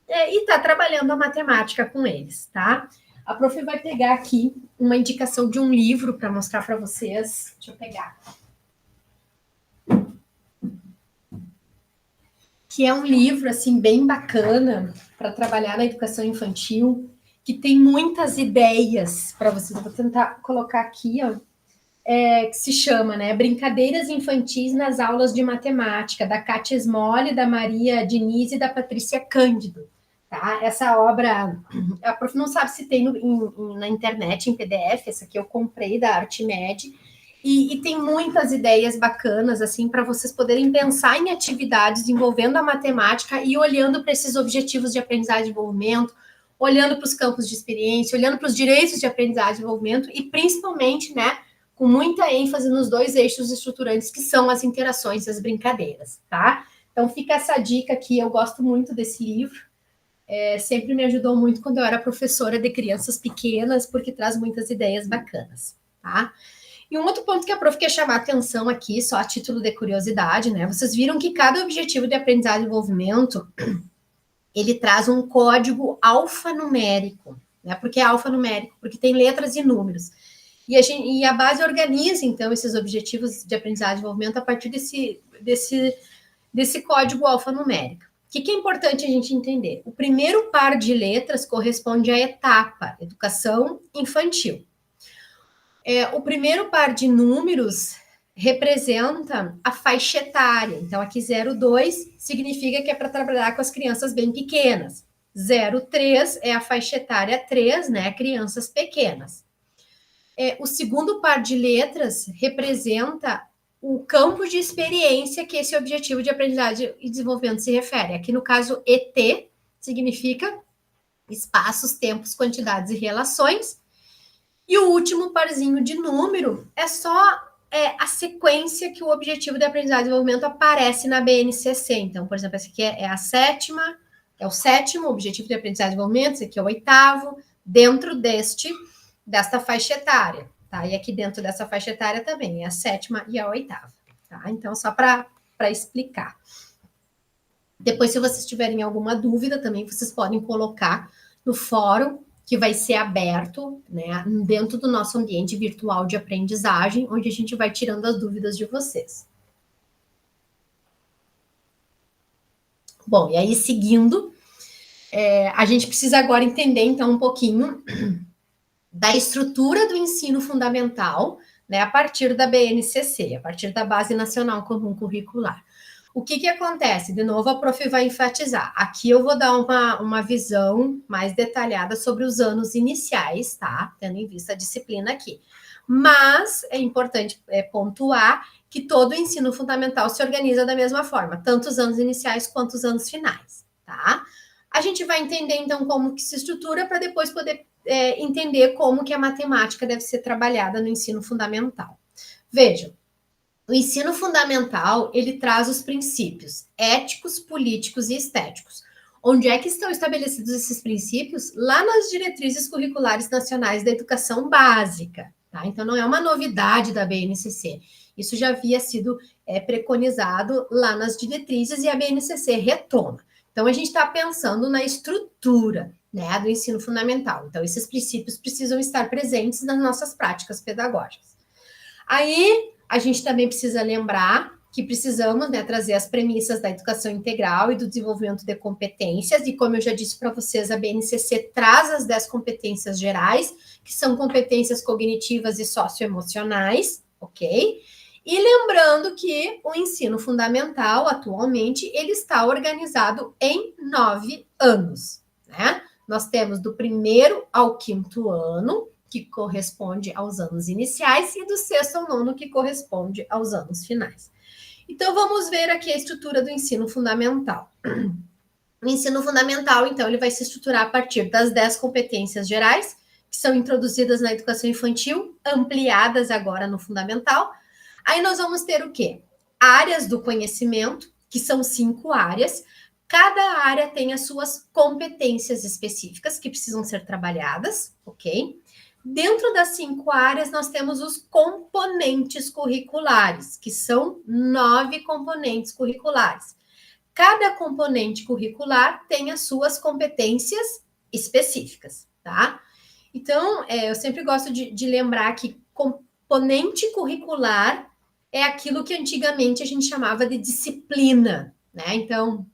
e tá trabalhando a matemática com eles, tá? A prof vai pegar aqui uma indicação de um livro para mostrar para vocês. Deixa eu pegar. Que é um livro assim bem bacana para trabalhar na educação infantil, que tem muitas ideias para vocês. Eu vou tentar colocar aqui, ó, que se chama, né, Brincadeiras Infantis nas Aulas de Matemática, da Kátia Smole, da Maria Diniz e da Patrícia Cândido. Tá? Essa obra, a prof não sabe se tem na internet, em PDF, essa aqui eu comprei da Artmed, e tem muitas ideias bacanas, assim, para vocês poderem pensar em atividades envolvendo a matemática e olhando para esses objetivos de aprendizagem e desenvolvimento, olhando para os campos de experiência, olhando para os direitos de aprendizagem e desenvolvimento e, principalmente, né, com muita ênfase nos 2 eixos estruturantes, que são as interações e as brincadeiras, tá? Então, fica essa dica aqui, eu gosto muito desse livro, sempre me ajudou muito quando eu era professora de crianças pequenas, porque traz muitas ideias bacanas, tá? E um outro ponto que a prof quer chamar a atenção aqui, só a título de curiosidade, né? Vocês viram que cada objetivo de aprendizagem e desenvolvimento, ele traz um código alfanumérico, né? Por que alfanumérico? Porque tem letras e números. E a base organiza, então, esses objetivos de aprendizagem e desenvolvimento a partir desse código alfanumérico. O que é importante a gente entender? O primeiro par de letras corresponde à etapa, educação infantil. O primeiro par de números representa a faixa etária. Então, aqui 02 significa que é para trabalhar com as crianças bem pequenas. 03 é a faixa etária 3, né? Crianças pequenas. O segundo par de letras representa o campo de experiência que esse objetivo de aprendizagem e desenvolvimento se refere. Aqui, no caso, ET significa espaços, tempos, quantidades e relações. E o último parzinho de número é só a sequência que o objetivo de aprendizagem e desenvolvimento aparece na BNCC. Então, por exemplo, esse aqui é a sétima, é o sétimo objetivo de aprendizagem e desenvolvimento, esse aqui é o 8º, dentro desta faixa etária, tá? E aqui dentro dessa faixa etária também é a 7ª e a 8ª, tá? Então, só para explicar. Depois, se vocês tiverem alguma dúvida, também vocês podem colocar no fórum, que vai ser aberto, né, dentro do nosso ambiente virtual de aprendizagem, onde a gente vai tirando as dúvidas de vocês, Bom, e aí seguindo, a gente precisa agora entender, então, um pouquinho da estrutura do ensino fundamental, né, a partir da BNCC, a partir da Base Nacional Comum Curricular. O que acontece? De novo, a prof vai enfatizar. Aqui eu vou dar uma visão mais detalhada sobre os anos iniciais, tá? Tendo em vista a disciplina aqui. Mas é importante pontuar que todo o ensino fundamental se organiza da mesma forma, tanto os anos iniciais quanto os anos finais, tá? A gente vai entender, então, como que se estrutura para depois poder entender como que a matemática deve ser trabalhada no ensino fundamental. Vejam, o ensino fundamental, ele traz os princípios éticos, políticos e estéticos. Onde é que estão estabelecidos esses princípios? Lá nas diretrizes curriculares nacionais da educação básica, tá? Então, não é uma novidade da BNCC. Isso já havia sido preconizado lá nas diretrizes e a BNCC retoma. Então, a gente está pensando na estrutura, né, do ensino fundamental. Então, esses princípios precisam estar presentes nas nossas práticas pedagógicas. Aí, a gente também precisa lembrar que precisamos, né, trazer as premissas da educação integral e do desenvolvimento de competências, e como eu já disse para vocês, a BNCC traz as 10 competências gerais, que são competências cognitivas e socioemocionais, ok? E lembrando que o ensino fundamental, atualmente, ele está organizado em 9 anos, né? Nós temos do 1º ao 5º ano, que corresponde aos anos iniciais, e do 6º ao 9º, que corresponde aos anos finais. Então, vamos ver aqui a estrutura do ensino fundamental. O ensino fundamental, então, ele vai se estruturar a partir das 10 competências gerais, que são introduzidas na educação infantil, ampliadas agora no fundamental. Aí nós vamos ter o quê? Áreas do conhecimento, que são 5 áreas. Cada área tem as suas competências específicas que precisam ser trabalhadas, ok? Dentro das 5 áreas, nós temos os componentes curriculares, que são 9 componentes curriculares. Cada componente curricular tem as suas competências específicas, tá? Então, eu sempre gosto de lembrar que componente curricular é aquilo que antigamente a gente chamava de disciplina, né? Então,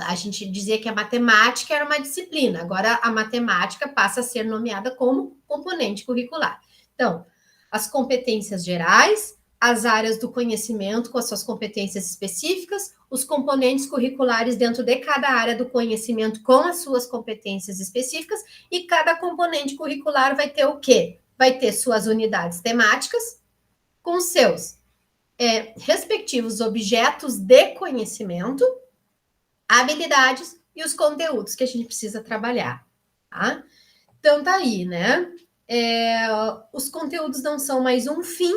a gente dizia que a matemática era uma disciplina, agora a matemática passa a ser nomeada como componente curricular. Então, as competências gerais, as áreas do conhecimento com as suas competências específicas, os componentes curriculares dentro de cada área do conhecimento com as suas competências específicas, e cada componente curricular vai ter o quê? Vai ter suas unidades temáticas com seus respectivos objetos de conhecimento, habilidades e os conteúdos que a gente precisa trabalhar, tá? Então, tá aí, né? Os conteúdos não são mais um fim,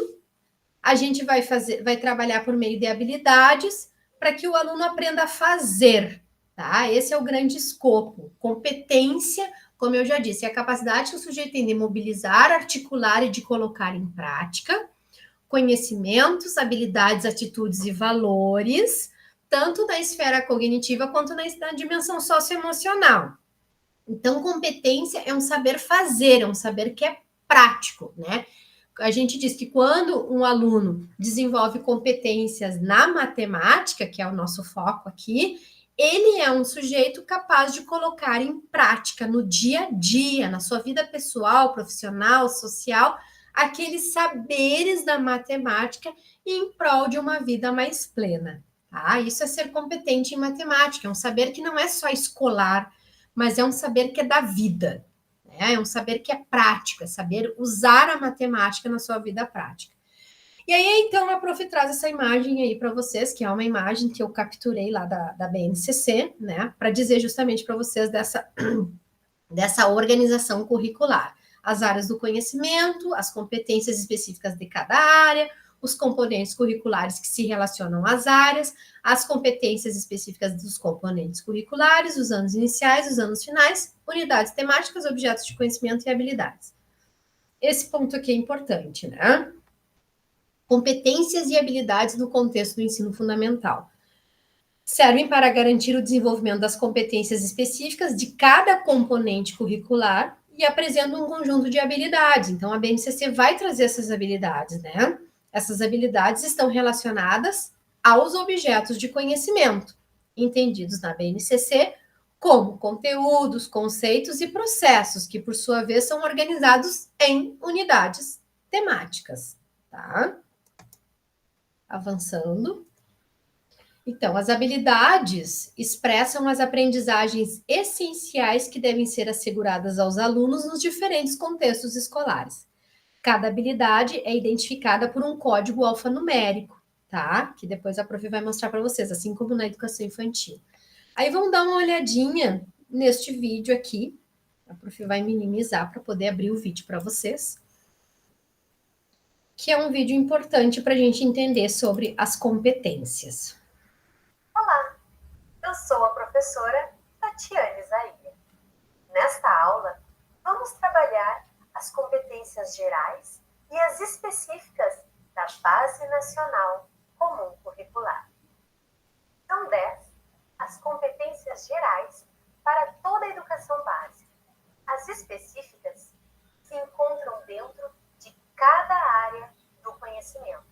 a gente vai trabalhar por meio de habilidades para que o aluno aprenda a fazer, tá? Esse é o grande escopo. Competência, como eu já disse, é a capacidade que o sujeito tem de mobilizar, articular e de colocar em prática conhecimentos, habilidades, atitudes e valores, tanto na esfera cognitiva quanto na dimensão socioemocional. Então, competência é um saber fazer, é um saber que é prático, né? A gente diz que quando um aluno desenvolve competências na matemática, que é o nosso foco aqui, ele é um sujeito capaz de colocar em prática no dia a dia, na sua vida pessoal, profissional, social, aqueles saberes da matemática em prol de uma vida mais plena. Tá? Isso é ser competente em matemática, é um saber que não é só escolar, mas é um saber que é da vida, né? É um saber que é prático, é saber usar a matemática na sua vida prática. E aí, então, a prof traz essa imagem aí para vocês, que é uma imagem que eu capturei lá da BNCC, né, para dizer justamente para vocês dessa organização curricular. As áreas do conhecimento, as competências específicas de cada área, os componentes curriculares que se relacionam às áreas, as competências específicas dos componentes curriculares, os anos iniciais, os anos finais, unidades temáticas, objetos de conhecimento e habilidades. Esse ponto aqui é importante, né? Competências e habilidades no contexto do ensino fundamental. Servem para garantir o desenvolvimento das competências específicas de cada componente curricular e apresentam um conjunto de habilidades. Então, a BNCC vai trazer essas habilidades, né? Essas habilidades estão relacionadas aos objetos de conhecimento. entendidos na BNCC como conteúdos, conceitos e processos, que por sua vez são organizados em unidades temáticas, tá? Avançando. Então, as habilidades expressam as aprendizagens essenciais que devem ser asseguradas aos alunos nos diferentes contextos escolares. Cada habilidade é identificada por um código alfanumérico, tá? Que depois a prof vai mostrar para vocês, assim como na educação infantil. Aí vamos dar uma olhadinha neste vídeo aqui. A prof vai minimizar para poder abrir o vídeo para vocês. Que é um vídeo importante para a gente entender sobre as competências. Olá, eu sou a professora Tatiane Zaia. Nesta aula, vamos trabalhar as competências gerais e as específicas da Base Nacional Comum Curricular. São 10 as competências gerais para toda a educação básica. As específicas se encontram dentro de cada área do conhecimento,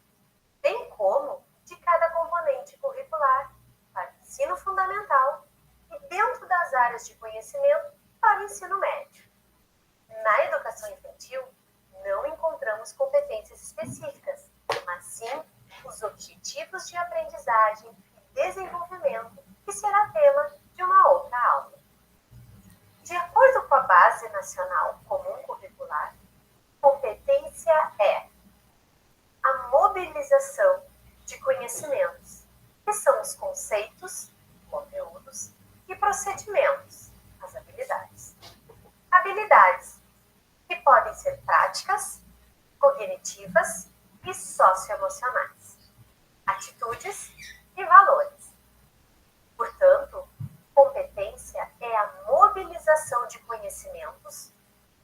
bem como de cada componente curricular para o ensino fundamental e dentro das áreas de conhecimento para o ensino médio. Na educação infantil, não encontramos competências específicas, mas sim os objetivos de aprendizagem e desenvolvimento, que será tema de uma outra aula. De acordo com a Base Nacional Comum Curricular, competência é a mobilização de conhecimentos, que são os conceitos, conteúdos e procedimentos, as habilidades. Habilidades que podem ser práticas, cognitivas e socioemocionais, atitudes e valores. Portanto, competência é a mobilização de conhecimentos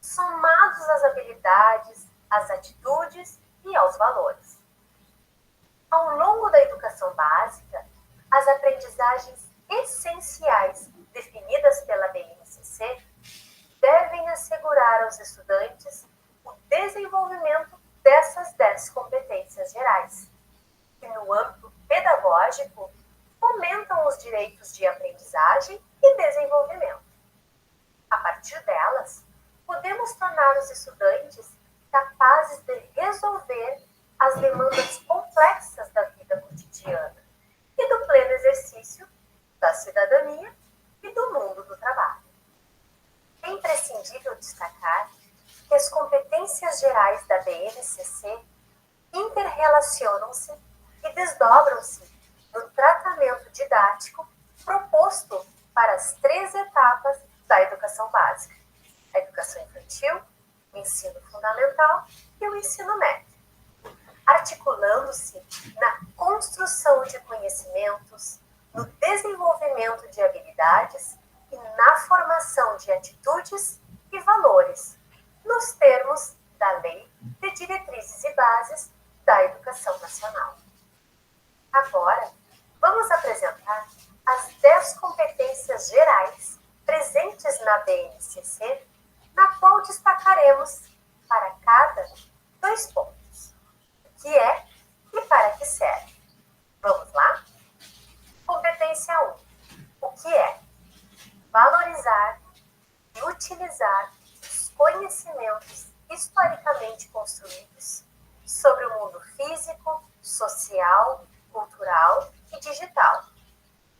somados às habilidades, às atitudes e aos valores. Ao longo da educação básica, as aprendizagens essenciais definidas pela BNCC devem assegurar aos estudantes o desenvolvimento dessas 10 competências gerais, que no âmbito pedagógico fomentam os direitos de aprendizagem e desenvolvimento. A partir delas, podemos tornar os estudantes capazes de resolver as demandas complexas da vida cotidiana e do pleno exercício da cidadania e do mundo do trabalho. É imprescindível destacar que as competências gerais da BNCC interrelacionam-se e desdobram-se no tratamento didático proposto para as 3 etapas da educação básica: a educação infantil, o ensino fundamental e o ensino médio, articulando-se na construção de conhecimentos, no desenvolvimento de habilidades e na formação de atitudes e valores, nos termos da Lei de Diretrizes e Bases da Educação Nacional. Agora, vamos apresentar as 10 competências gerais presentes na BNCC, na qual destacaremos para cada 2 pontos: o que é e para que serve. Vamos lá? Competência 1. O que é? Valorizar e utilizar os conhecimentos historicamente construídos sobre o mundo físico, social, cultural e digital.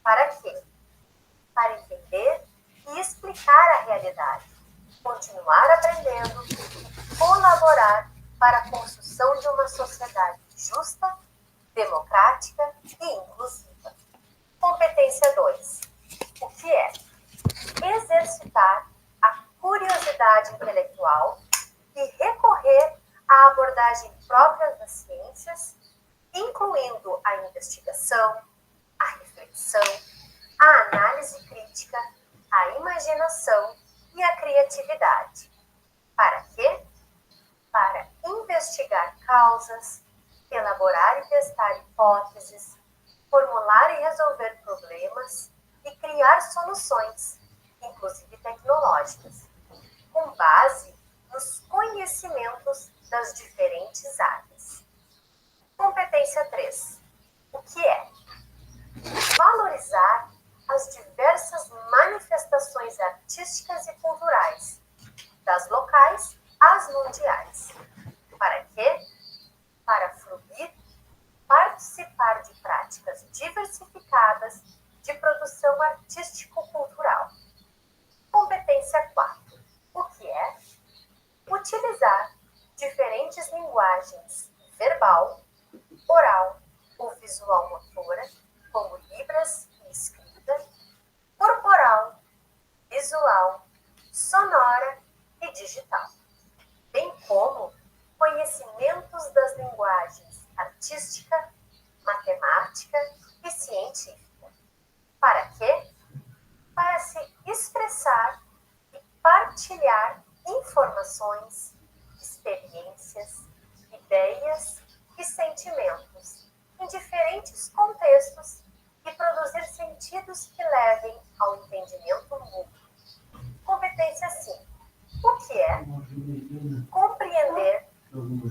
Para quê? Para entender e explicar a realidade, continuar aprendendo e colaborar para a construção de uma sociedade justa, democrática e inclusiva. Competência 2. O que é? Exercitar a curiosidade intelectual e recorrer à abordagem própria das ciências, incluindo a investigação, a reflexão, a análise crítica, a imaginação e a criatividade. Para quê? Para investigar causas, elaborar e testar hipóteses, formular e resolver problemas e criar soluções, inclusive tecnológicas, com base nos conhecimentos das diferentes áreas. Competência 3. O que é? Valorizar as diversas manifestações artísticas e culturais, das locais às mundiais. Para quê? Para fruir, participar de práticas diversificadas de produção artístico-cultural. Competência 4. O que é? Utilizar diferentes linguagens verbal, oral ou visual motora, como libras e escrita, corporal, visual, sonora e digital, bem como conhecimentos das linguagens artística, matemática e científica. Para quê? Para se expressar e partilhar informações, experiências, ideias e sentimentos em diferentes contextos e produzir sentidos que levem ao entendimento mútuo. Competência 5. O que é? Compreender,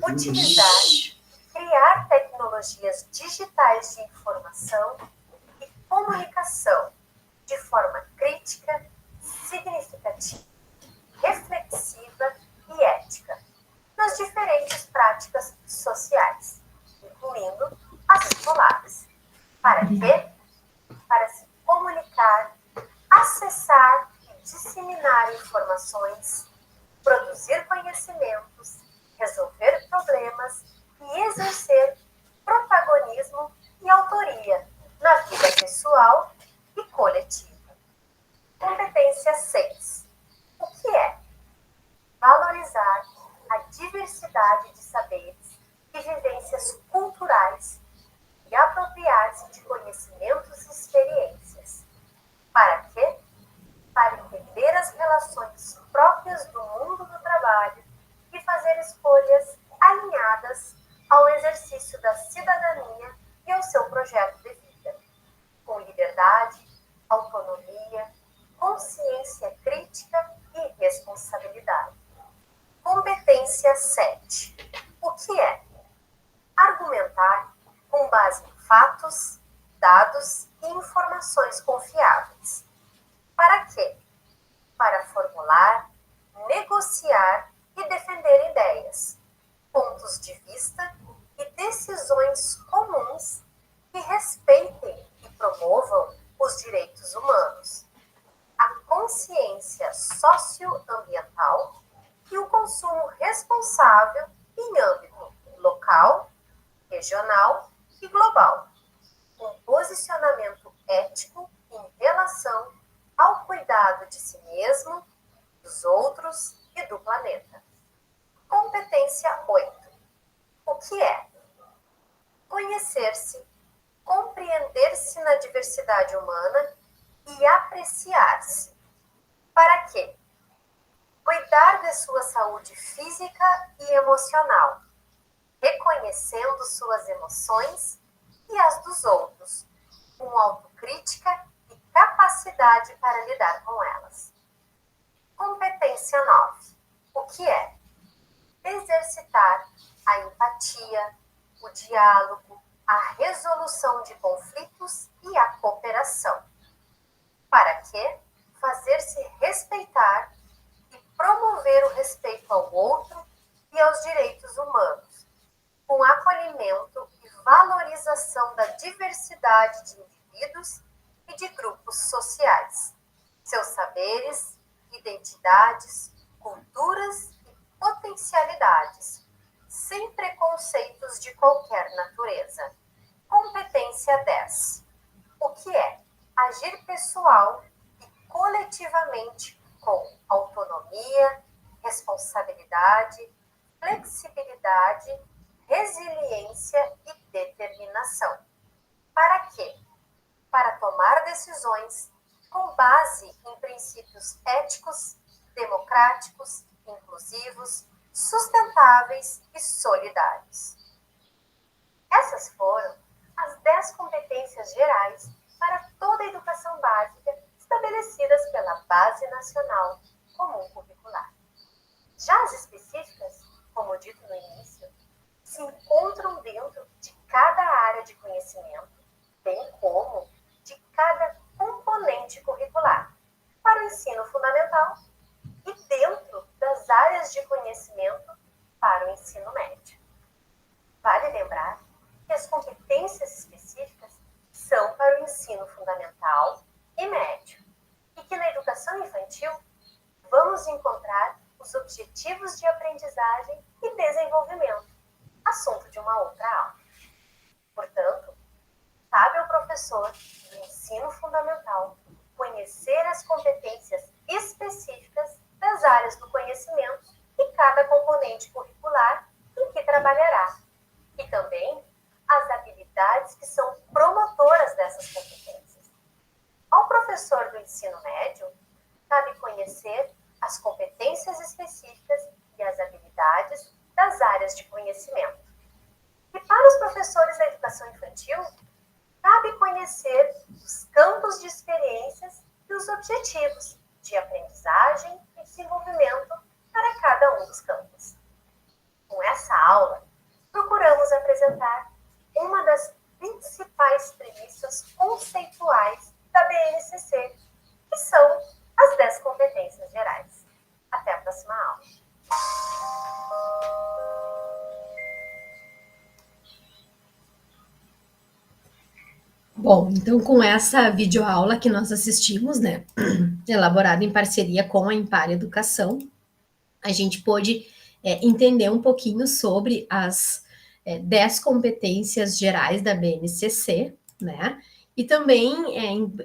utilizar, criar tecnologias digitais de informação e comunicação de forma crítica, significativa, reflexiva e ética nas diferentes práticas sociais, incluindo as escolares. Para quê? Para se comunicar, acessar e disseminar informações, produzir conhecimentos, resolver problemas e exercer protagonismo e autoria na vida pessoal e coletiva. Competência 6. O que é? Valorizar a diversidade de saberes e vivências culturais e apropriar-se de conhecimentos e experiências. Para quê? Para entender as relações próprias do mundo do trabalho e fazer escolhas alinhadas ao exercício da cidadania e ao seu projeto de vida, com liberdade, autonomia, consciência crítica e responsabilidade. Competência 7. O que é? Argumentar com base em fatos, dados e informações confiáveis. Para quê? Para formular, negociar e defender ideias, pontos de vista e decisões comuns que respeitem e promovam os direitos humanos, a consciência socioambiental e o consumo responsável em âmbito local, regional e global, um posicionamento ético em relação ao cuidado de si mesmo, dos outros e do planeta. Competência 8. O que é? Conhecer-se, compreender-se na diversidade humana e apreciar-se. Para quê? Cuidar de sua saúde física e emocional, reconhecendo suas emoções e as dos outros, com autocrítica e capacidade para lidar com elas. Competência 9. O que é? Exercitar a empatia, o diálogo, a resolução de conflitos e a cooperação. Para quê? Fazer-se respeitar e promover o respeito ao outro e aos direitos humanos, com acolhimento e valorização da diversidade de indivíduos e de grupos sociais, seus saberes, identidades, culturas e potencialidades, sem preconceitos de qualquer natureza. Competência 10. O que é? Agir pessoal e coletivamente com autonomia, responsabilidade, flexibilidade, resiliência e determinação. Para quê? Para tomar decisões com base em princípios éticos, democráticos, inclusivos, sustentáveis e solidários. Essas foram as 10 competências gerais para toda a educação básica estabelecidas pela Base Nacional Comum Curricular. Já as específicas, como dito no início, se encontram dentro de cada área de conhecimento, bem como de cada componente para o ensino fundamental e dentro das áreas de conhecimento para o ensino médio. Vale lembrar que as competências específicas são para o ensino fundamental e médio, e que na educação infantil vamos encontrar os objetivos de aprendizagem e desenvolvimento, assunto de uma outra aula. Portanto, cabe ao professor do ensino fundamental conhecer as competências específicas das áreas do conhecimento e cada componente curricular em que trabalhará, e também as habilidades que são promotoras dessas competências. Ao professor do ensino médio, cabe conhecer as competências específicas e as habilidades das áreas de conhecimento. E para os professores da educação infantil, cabe conhecer os campos de experiências e os objetivos de aprendizagem e desenvolvimento para cada um dos campos. Com essa aula, procuramos apresentar uma das principais premissas conceituais da BNCC, que são as 10 competências gerais. Até a próxima aula. Bom, então com essa videoaula que nós assistimos, né, elaborada em parceria com a Impar Educação, a gente pôde entender um pouquinho sobre as 10 competências gerais da BNCC, né, e também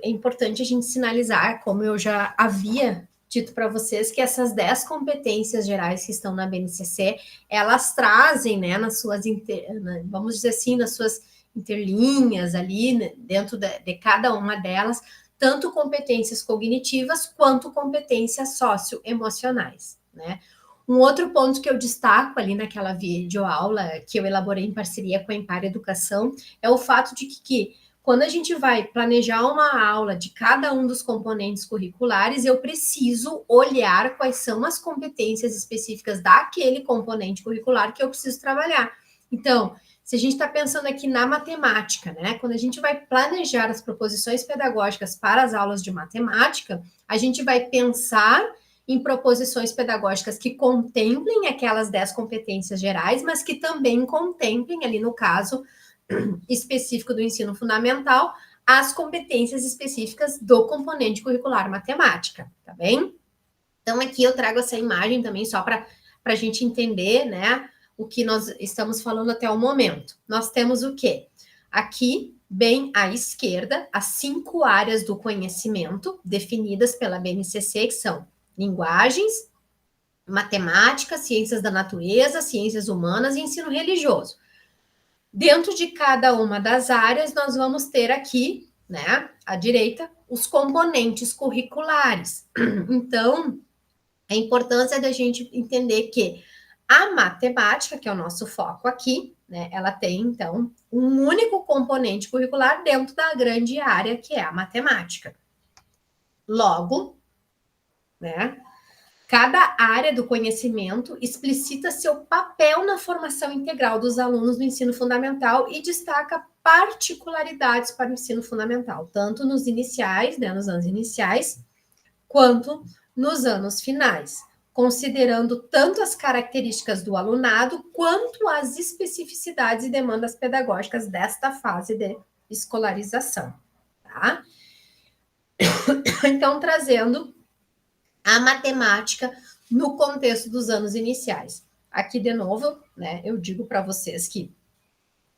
é importante a gente sinalizar, como eu já havia dito para vocês, que essas 10 competências gerais que estão na BNCC, elas trazem, né, nas suas, vamos dizer assim, nas suas interlinhas ali, né, dentro de cada uma delas, tanto competências cognitivas quanto competências socioemocionais, né? Um outro ponto que eu destaco ali naquela videoaula que eu elaborei em parceria com a Impar Educação é o fato de que quando a gente vai planejar uma aula de cada um dos componentes curriculares, eu preciso olhar quais são as competências específicas daquele componente curricular que eu preciso trabalhar. Então, se a gente está pensando aqui na matemática, né? Quando a gente vai planejar as proposições pedagógicas para as aulas de matemática, a gente vai pensar em proposições pedagógicas que contemplem aquelas 10 competências gerais, mas que também contemplem, ali no caso específico do ensino fundamental, as competências específicas do componente curricular matemática, tá bem? Então, aqui eu trago essa imagem também só para a gente entender, né, o que nós estamos falando até o momento. Nós temos o quê? Aqui, bem à esquerda, as 5 áreas do conhecimento definidas pela BNCC, que são linguagens, matemática, ciências da natureza, ciências humanas e ensino religioso. Dentro de cada uma das áreas, nós vamos ter aqui, né, à direita, os componentes curriculares. Então, a importância da gente entender que a matemática, que é o nosso foco aqui, né, ela tem, então, um único componente curricular dentro da grande área que é a matemática. Logo, né, cada área do conhecimento explicita seu papel na formação integral dos alunos do ensino fundamental e destaca particularidades para o ensino fundamental, tanto nos iniciais, né, nos anos iniciais, quanto nos anos finais, considerando tanto as características do alunado quanto as especificidades e demandas pedagógicas desta fase de escolarização, tá? Então, trazendo a matemática no contexto dos anos iniciais. Aqui, de novo, né, eu digo para vocês que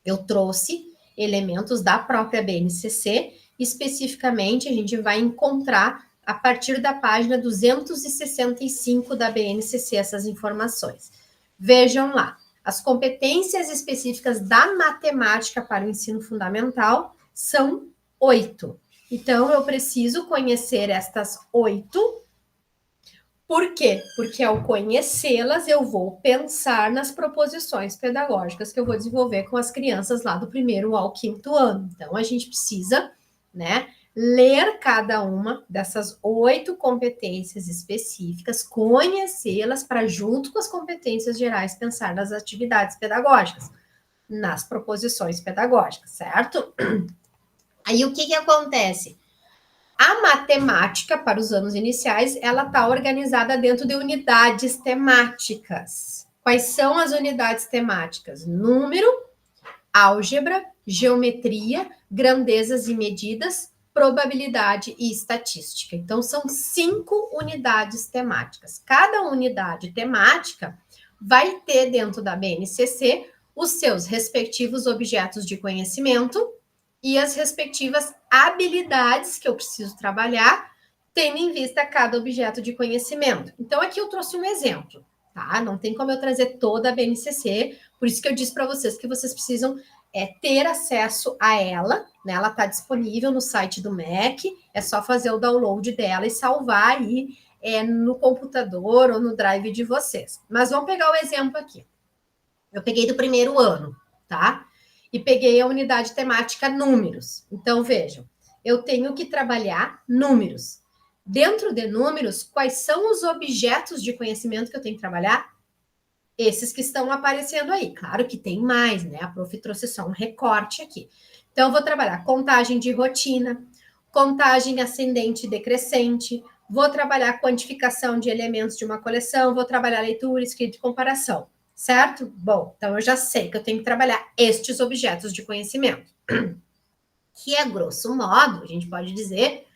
eu trouxe elementos da própria BNCC, especificamente a gente vai encontrar a partir da página 265 da BNCC essas informações. Vejam lá, as competências específicas da matemática para o ensino fundamental são 8. Então, eu preciso conhecer estas 8. Por quê? Porque ao conhecê-las, eu vou pensar nas proposições pedagógicas que eu vou desenvolver com as crianças lá do 1º ao 5º ano. Então, a gente precisa, né, ler cada uma dessas 8 competências específicas, conhecê-las para, junto com as competências gerais, pensar nas atividades pedagógicas, nas proposições pedagógicas, certo? Aí, o que acontece? A matemática, para os anos iniciais, ela está organizada dentro de unidades temáticas. Quais são as unidades temáticas? Número, álgebra, geometria, grandezas e medidas, probabilidade e estatística. Então, são 5 unidades temáticas. Cada unidade temática vai ter dentro da BNCC os seus respectivos objetos de conhecimento e as respectivas habilidades que eu preciso trabalhar, tendo em vista cada objeto de conhecimento. Então, aqui eu trouxe um exemplo, tá? Não tem como eu trazer toda a BNCC, por isso que eu disse para vocês que vocês precisam ter acesso a ela, né? Ela está disponível no site do MEC, é só fazer o download dela e salvar aí no computador ou no drive de vocês. Mas vamos pegar o exemplo aqui. Eu peguei do primeiro ano, tá? E peguei a unidade temática números. Então, vejam, eu tenho que trabalhar números. Dentro de números, quais são os objetos de conhecimento que eu tenho que trabalhar? Esses que estão aparecendo aí. Claro que tem mais, né? A prof trouxe só um recorte aqui. Então, eu vou trabalhar contagem de rotina, contagem ascendente e decrescente, vou trabalhar quantificação de elementos de uma coleção, vou trabalhar leitura, escrita e comparação, certo? Bom, então eu já sei que eu tenho que trabalhar estes objetos de conhecimento. Que é, grosso modo, a gente pode dizer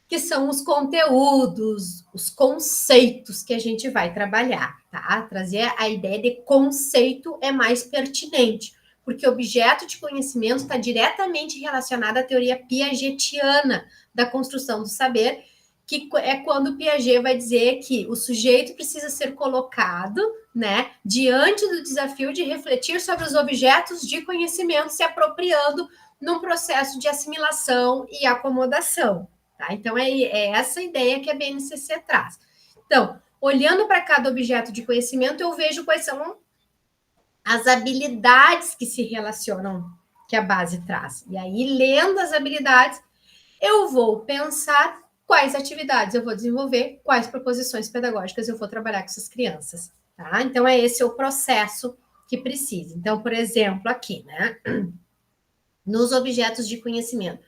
que são os conteúdos, os conceitos que a gente vai trabalhar, tá? Trazer a ideia de conceito é mais pertinente, porque objeto de conhecimento está diretamente relacionado à teoria piagetiana da construção do saber, que é quando Piaget vai dizer que o sujeito precisa ser colocado, né, diante do desafio de refletir sobre os objetos de conhecimento, se apropriando num processo de assimilação e acomodação. Tá? Então, é essa ideia que a BNCC traz. Então, olhando para cada objeto de conhecimento, eu vejo quais são as habilidades que se relacionam, que a base traz. E aí, lendo as habilidades, eu vou pensar quais atividades eu vou desenvolver, quais proposições pedagógicas eu vou trabalhar com essas crianças. Tá? Então, esse o processo que precisa. Então, por exemplo, aqui, né? Nos objetos de conhecimento,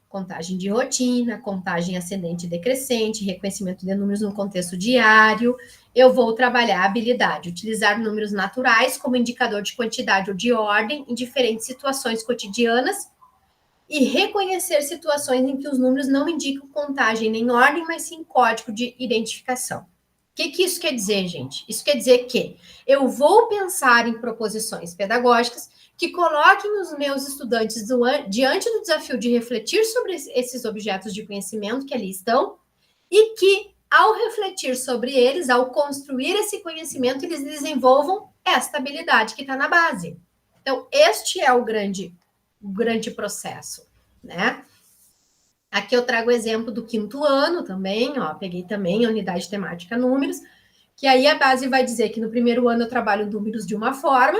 contagem de rotina, contagem ascendente e decrescente, reconhecimento de números no contexto diário. Eu vou trabalhar a habilidade, utilizar números naturais como indicador de quantidade ou de ordem em diferentes situações cotidianas e reconhecer situações em que os números não indicam contagem nem ordem, mas sim código de identificação. O que isso quer dizer, gente? Isso quer dizer que eu vou pensar em proposições pedagógicas que coloquem os meus estudantes diante do desafio de refletir sobre esses objetos de conhecimento que ali estão e que, ao refletir sobre eles, ao construir esse conhecimento, eles desenvolvam esta habilidade que está na base. Então, este é o grande processo, né? Aqui eu trago o exemplo do quinto ano também, ó, peguei também a unidade temática números, que aí a base vai dizer que no primeiro ano eu trabalho números de uma forma,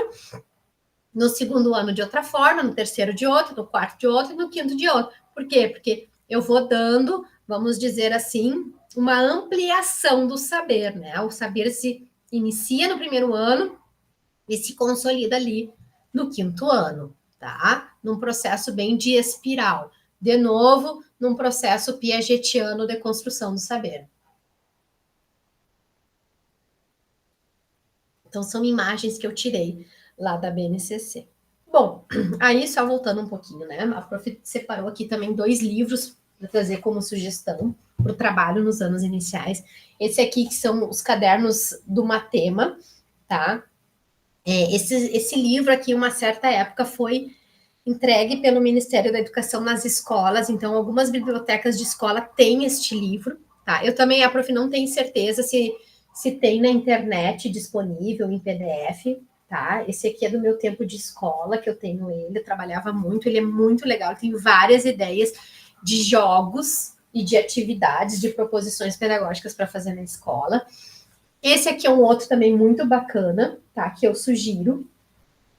no segundo ano de outra forma, no terceiro de outra, no quarto de outra e no quinto de outra. Por quê? Porque eu vou dando, vamos dizer assim, uma ampliação do saber, né? O saber se inicia no primeiro ano e se consolida ali no quinto ano, tá? Num processo bem de espiral. De novo, num processo piagetiano de construção do saber. Então, são imagens que eu tirei lá da BNCC. Bom, aí só voltando um pouquinho, né? A prof separou aqui também 2 livros para trazer como sugestão para o trabalho nos anos iniciais. Esse aqui que são os cadernos do Matema, tá? Esse livro aqui, uma certa época, foi entregue pelo Ministério da Educação nas escolas, então algumas bibliotecas de escola têm este livro, tá? Eu também, a prof, não tenho certeza se tem na internet disponível em PDF, tá? Esse aqui é do meu tempo de escola, que eu tenho ele, eu trabalhava muito, ele é muito legal, tem várias ideias de jogos e de atividades, de proposições pedagógicas para fazer na escola. Esse aqui é um outro também muito bacana, tá? Que eu sugiro.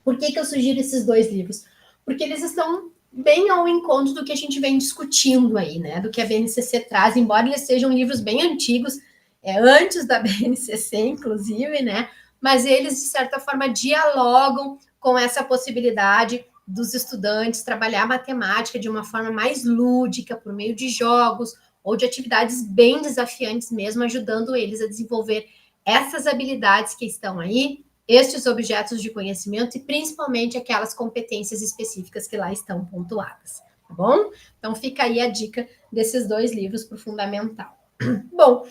Por que eu sugiro esses 2 livros? Porque eles estão bem ao encontro do que a gente vem discutindo aí, né? Do que a BNCC traz, embora eles sejam livros bem antigos, antes da BNCC, inclusive, né? Mas eles, de certa forma, dialogam com essa possibilidade dos estudantes trabalhar matemática de uma forma mais lúdica, por meio de jogos, ou de atividades bem desafiantes mesmo, ajudando eles a desenvolver essas habilidades que estão aí, estes objetos de conhecimento e principalmente aquelas competências específicas que lá estão pontuadas, tá bom? Então fica aí a dica desses 2 livros para o fundamental. Bom,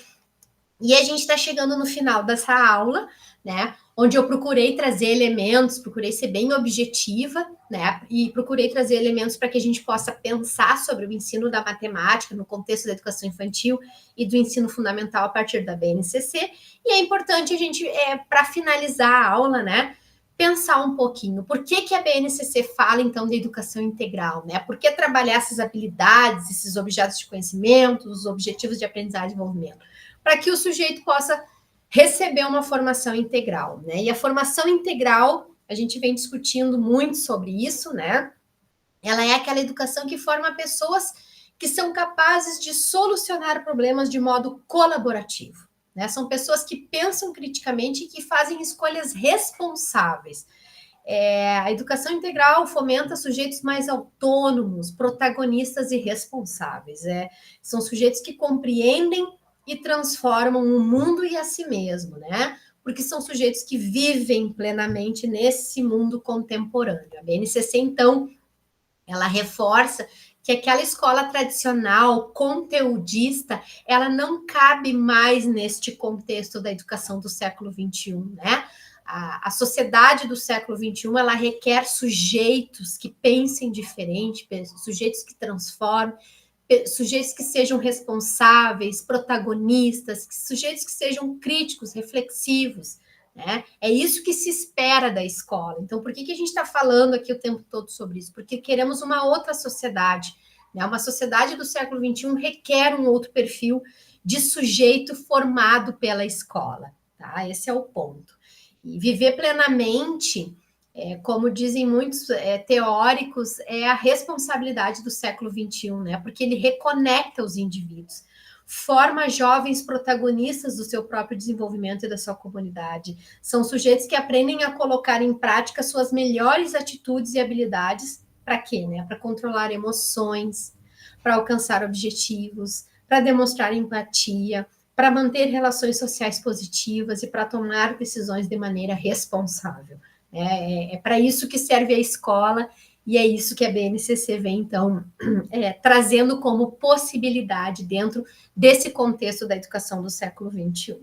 e a gente está chegando no final dessa aula, né? Onde eu procurei trazer elementos, procurei ser bem objetiva, né? E procurei trazer elementos para que a gente possa pensar sobre o ensino da matemática no contexto da educação infantil e do ensino fundamental a partir da BNCC. E é importante a gente, para finalizar a aula, né? Pensar um pouquinho, por que a BNCC fala, então, da educação integral, né? Por que trabalhar essas habilidades, esses objetos de conhecimento, os objetivos de aprendizagem e desenvolvimento? Para que o sujeito possa receber uma formação integral, né? E a formação integral, a gente vem discutindo muito sobre isso, né? Ela é aquela educação que forma pessoas que são capazes de solucionar problemas de modo colaborativo, né? São pessoas que pensam criticamente e que fazem escolhas responsáveis. A educação integral fomenta sujeitos mais autônomos, protagonistas e responsáveis. São sujeitos que compreendem e transformam o mundo e a si mesmo, né? Porque são sujeitos que vivem plenamente nesse mundo contemporâneo. A BNCC, então, ela reforça que aquela escola tradicional, conteudista, ela não cabe mais neste contexto da educação do século XXI, né? A sociedade do século XXI, ela requer sujeitos que pensem diferente, sujeitos que transformem, sujeitos que sejam responsáveis, protagonistas, sujeitos que sejam críticos, reflexivos, né? É isso que se espera da escola. Então, por que a gente está falando aqui o tempo todo sobre isso? Porque queremos uma outra sociedade, né? Uma sociedade do século XXI requer um outro perfil de sujeito formado pela escola, tá? Esse é o ponto. E viver plenamente, como dizem muitos teóricos, é a responsabilidade do século XXI, né? Porque ele reconecta os indivíduos, forma jovens protagonistas do seu próprio desenvolvimento e da sua comunidade. São sujeitos que aprendem a colocar em prática suas melhores atitudes e habilidades. Para quê? Né? Para controlar emoções, para alcançar objetivos, para demonstrar empatia, para manter relações sociais positivas e para tomar decisões de maneira responsável. É para isso que serve a escola e é isso que a BNCC vem, então, trazendo como possibilidade dentro desse contexto da educação do século XXI.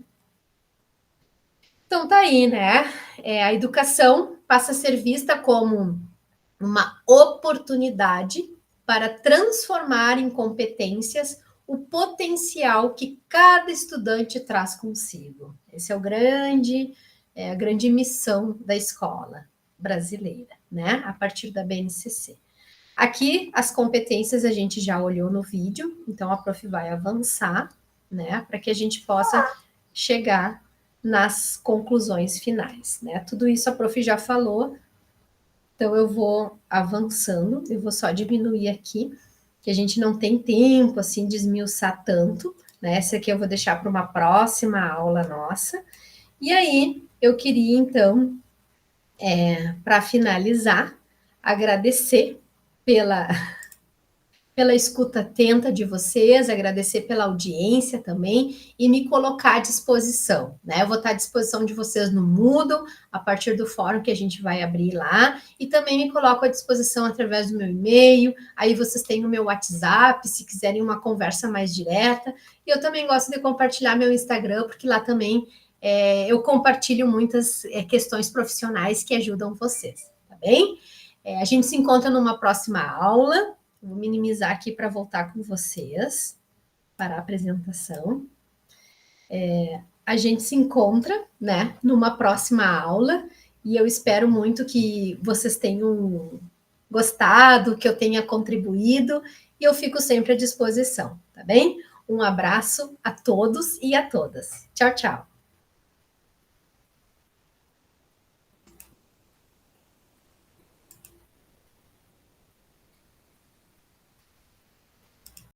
Então, tá aí, né? A educação passa a ser vista como uma oportunidade para transformar em competências o potencial que cada estudante traz consigo. Esse é a grande missão da escola brasileira, né? A partir da BNCC. Aqui, as competências a gente já olhou no vídeo, então a prof vai avançar, né? Para que a gente possa chegar nas conclusões finais, né? Tudo isso a prof já falou, então eu vou avançando, eu vou só diminuir aqui, que a gente não tem tempo, assim, de esmiuçar tanto, né? Essa aqui eu vou deixar para uma próxima aula nossa. E aí, eu queria, então, para finalizar, agradecer pela escuta atenta de vocês, agradecer pela audiência também e me colocar à disposição, né? Eu vou estar à disposição de vocês no Moodle, a partir do fórum que a gente vai abrir lá, e também me coloco à disposição através do meu e-mail, aí vocês têm o meu WhatsApp, se quiserem uma conversa mais direta, e eu também gosto de compartilhar meu Instagram, porque lá também eu compartilho muitas questões profissionais que ajudam vocês, tá bem? A gente se encontra numa próxima aula. Vou minimizar aqui para voltar com vocês para a apresentação. A gente se encontra, né, numa próxima aula e eu espero muito que vocês tenham gostado, que eu tenha contribuído e eu fico sempre à disposição, tá bem? Um abraço a todos e a todas. Tchau, tchau.